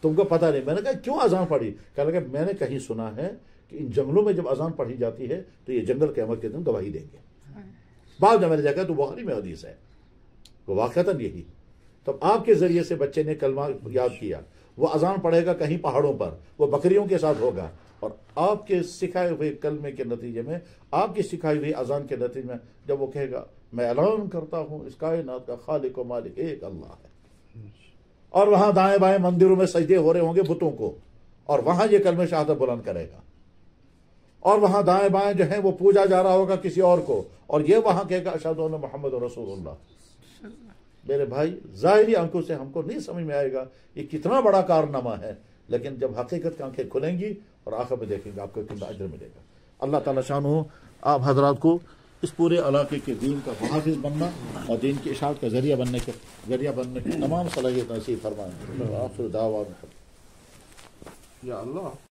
[SPEAKER 1] تم کو پتہ نہیں۔ میں نے کہا کیوں اذان پڑھی؟ کہنے لگا میں نے کہیں سنا ہے کہ ان جنگلوں میں جب اذان پڑھی جاتی ہے تو یہ جنگل قیامت کے دن گواہی دیں گے۔ بعد میں نے جا کہا تو بخاری میں حدیث ہے، وہ واقعتاً یہی۔ تو آپ کے ذریعے سے بچے نے کلمہ یاد کیا، وہ اذان پڑھے گا کہیں پہاڑوں پر، وہ بکریوں کے ساتھ ہوگا، اور آپ کے سکھائے ہوئے کلمے کے نتیجے میں، آپ کی سکھائی ہوئی اذان کے نتیجے میں جب وہ کہے گا میں اعلان کرتا ہوں اس کائنات کا خالق و مالک ایک اللہ ہے، اور وہاں دائیں بائیں مندروں میں سجدے ہو رہے ہوں گے بتوں کو، اور وہاں یہ کلمہ شہادت بلند کرے گا، اور وہاں دائیں بائیں جو ہیں وہ پوجا جا رہا ہوگا کسی اور کو، اور یہ وہاں کہے گا اشہد ان محمد رسول اللہ۔ میرے بھائی ظاہری آنکھوں سے ہم کو نہیں سمجھ میں آئے گا یہ کتنا بڑا کارنامہ ہے، لیکن جب حقیقت کی آنکھیں کھلیں گی اور آخر میں دیکھیں گے آپ کو کتنا اجر ملے گا۔ اللہ تعالیٰ شان ہو آپ حضرات کو اس پورے علاقے کے دین کا محافظ بننا اور دین کی اشاعت کا ذریعہ بننے کی تمام صلاحیت نصیب فرمائیں۔ آخر دعوانا یا اللہ۔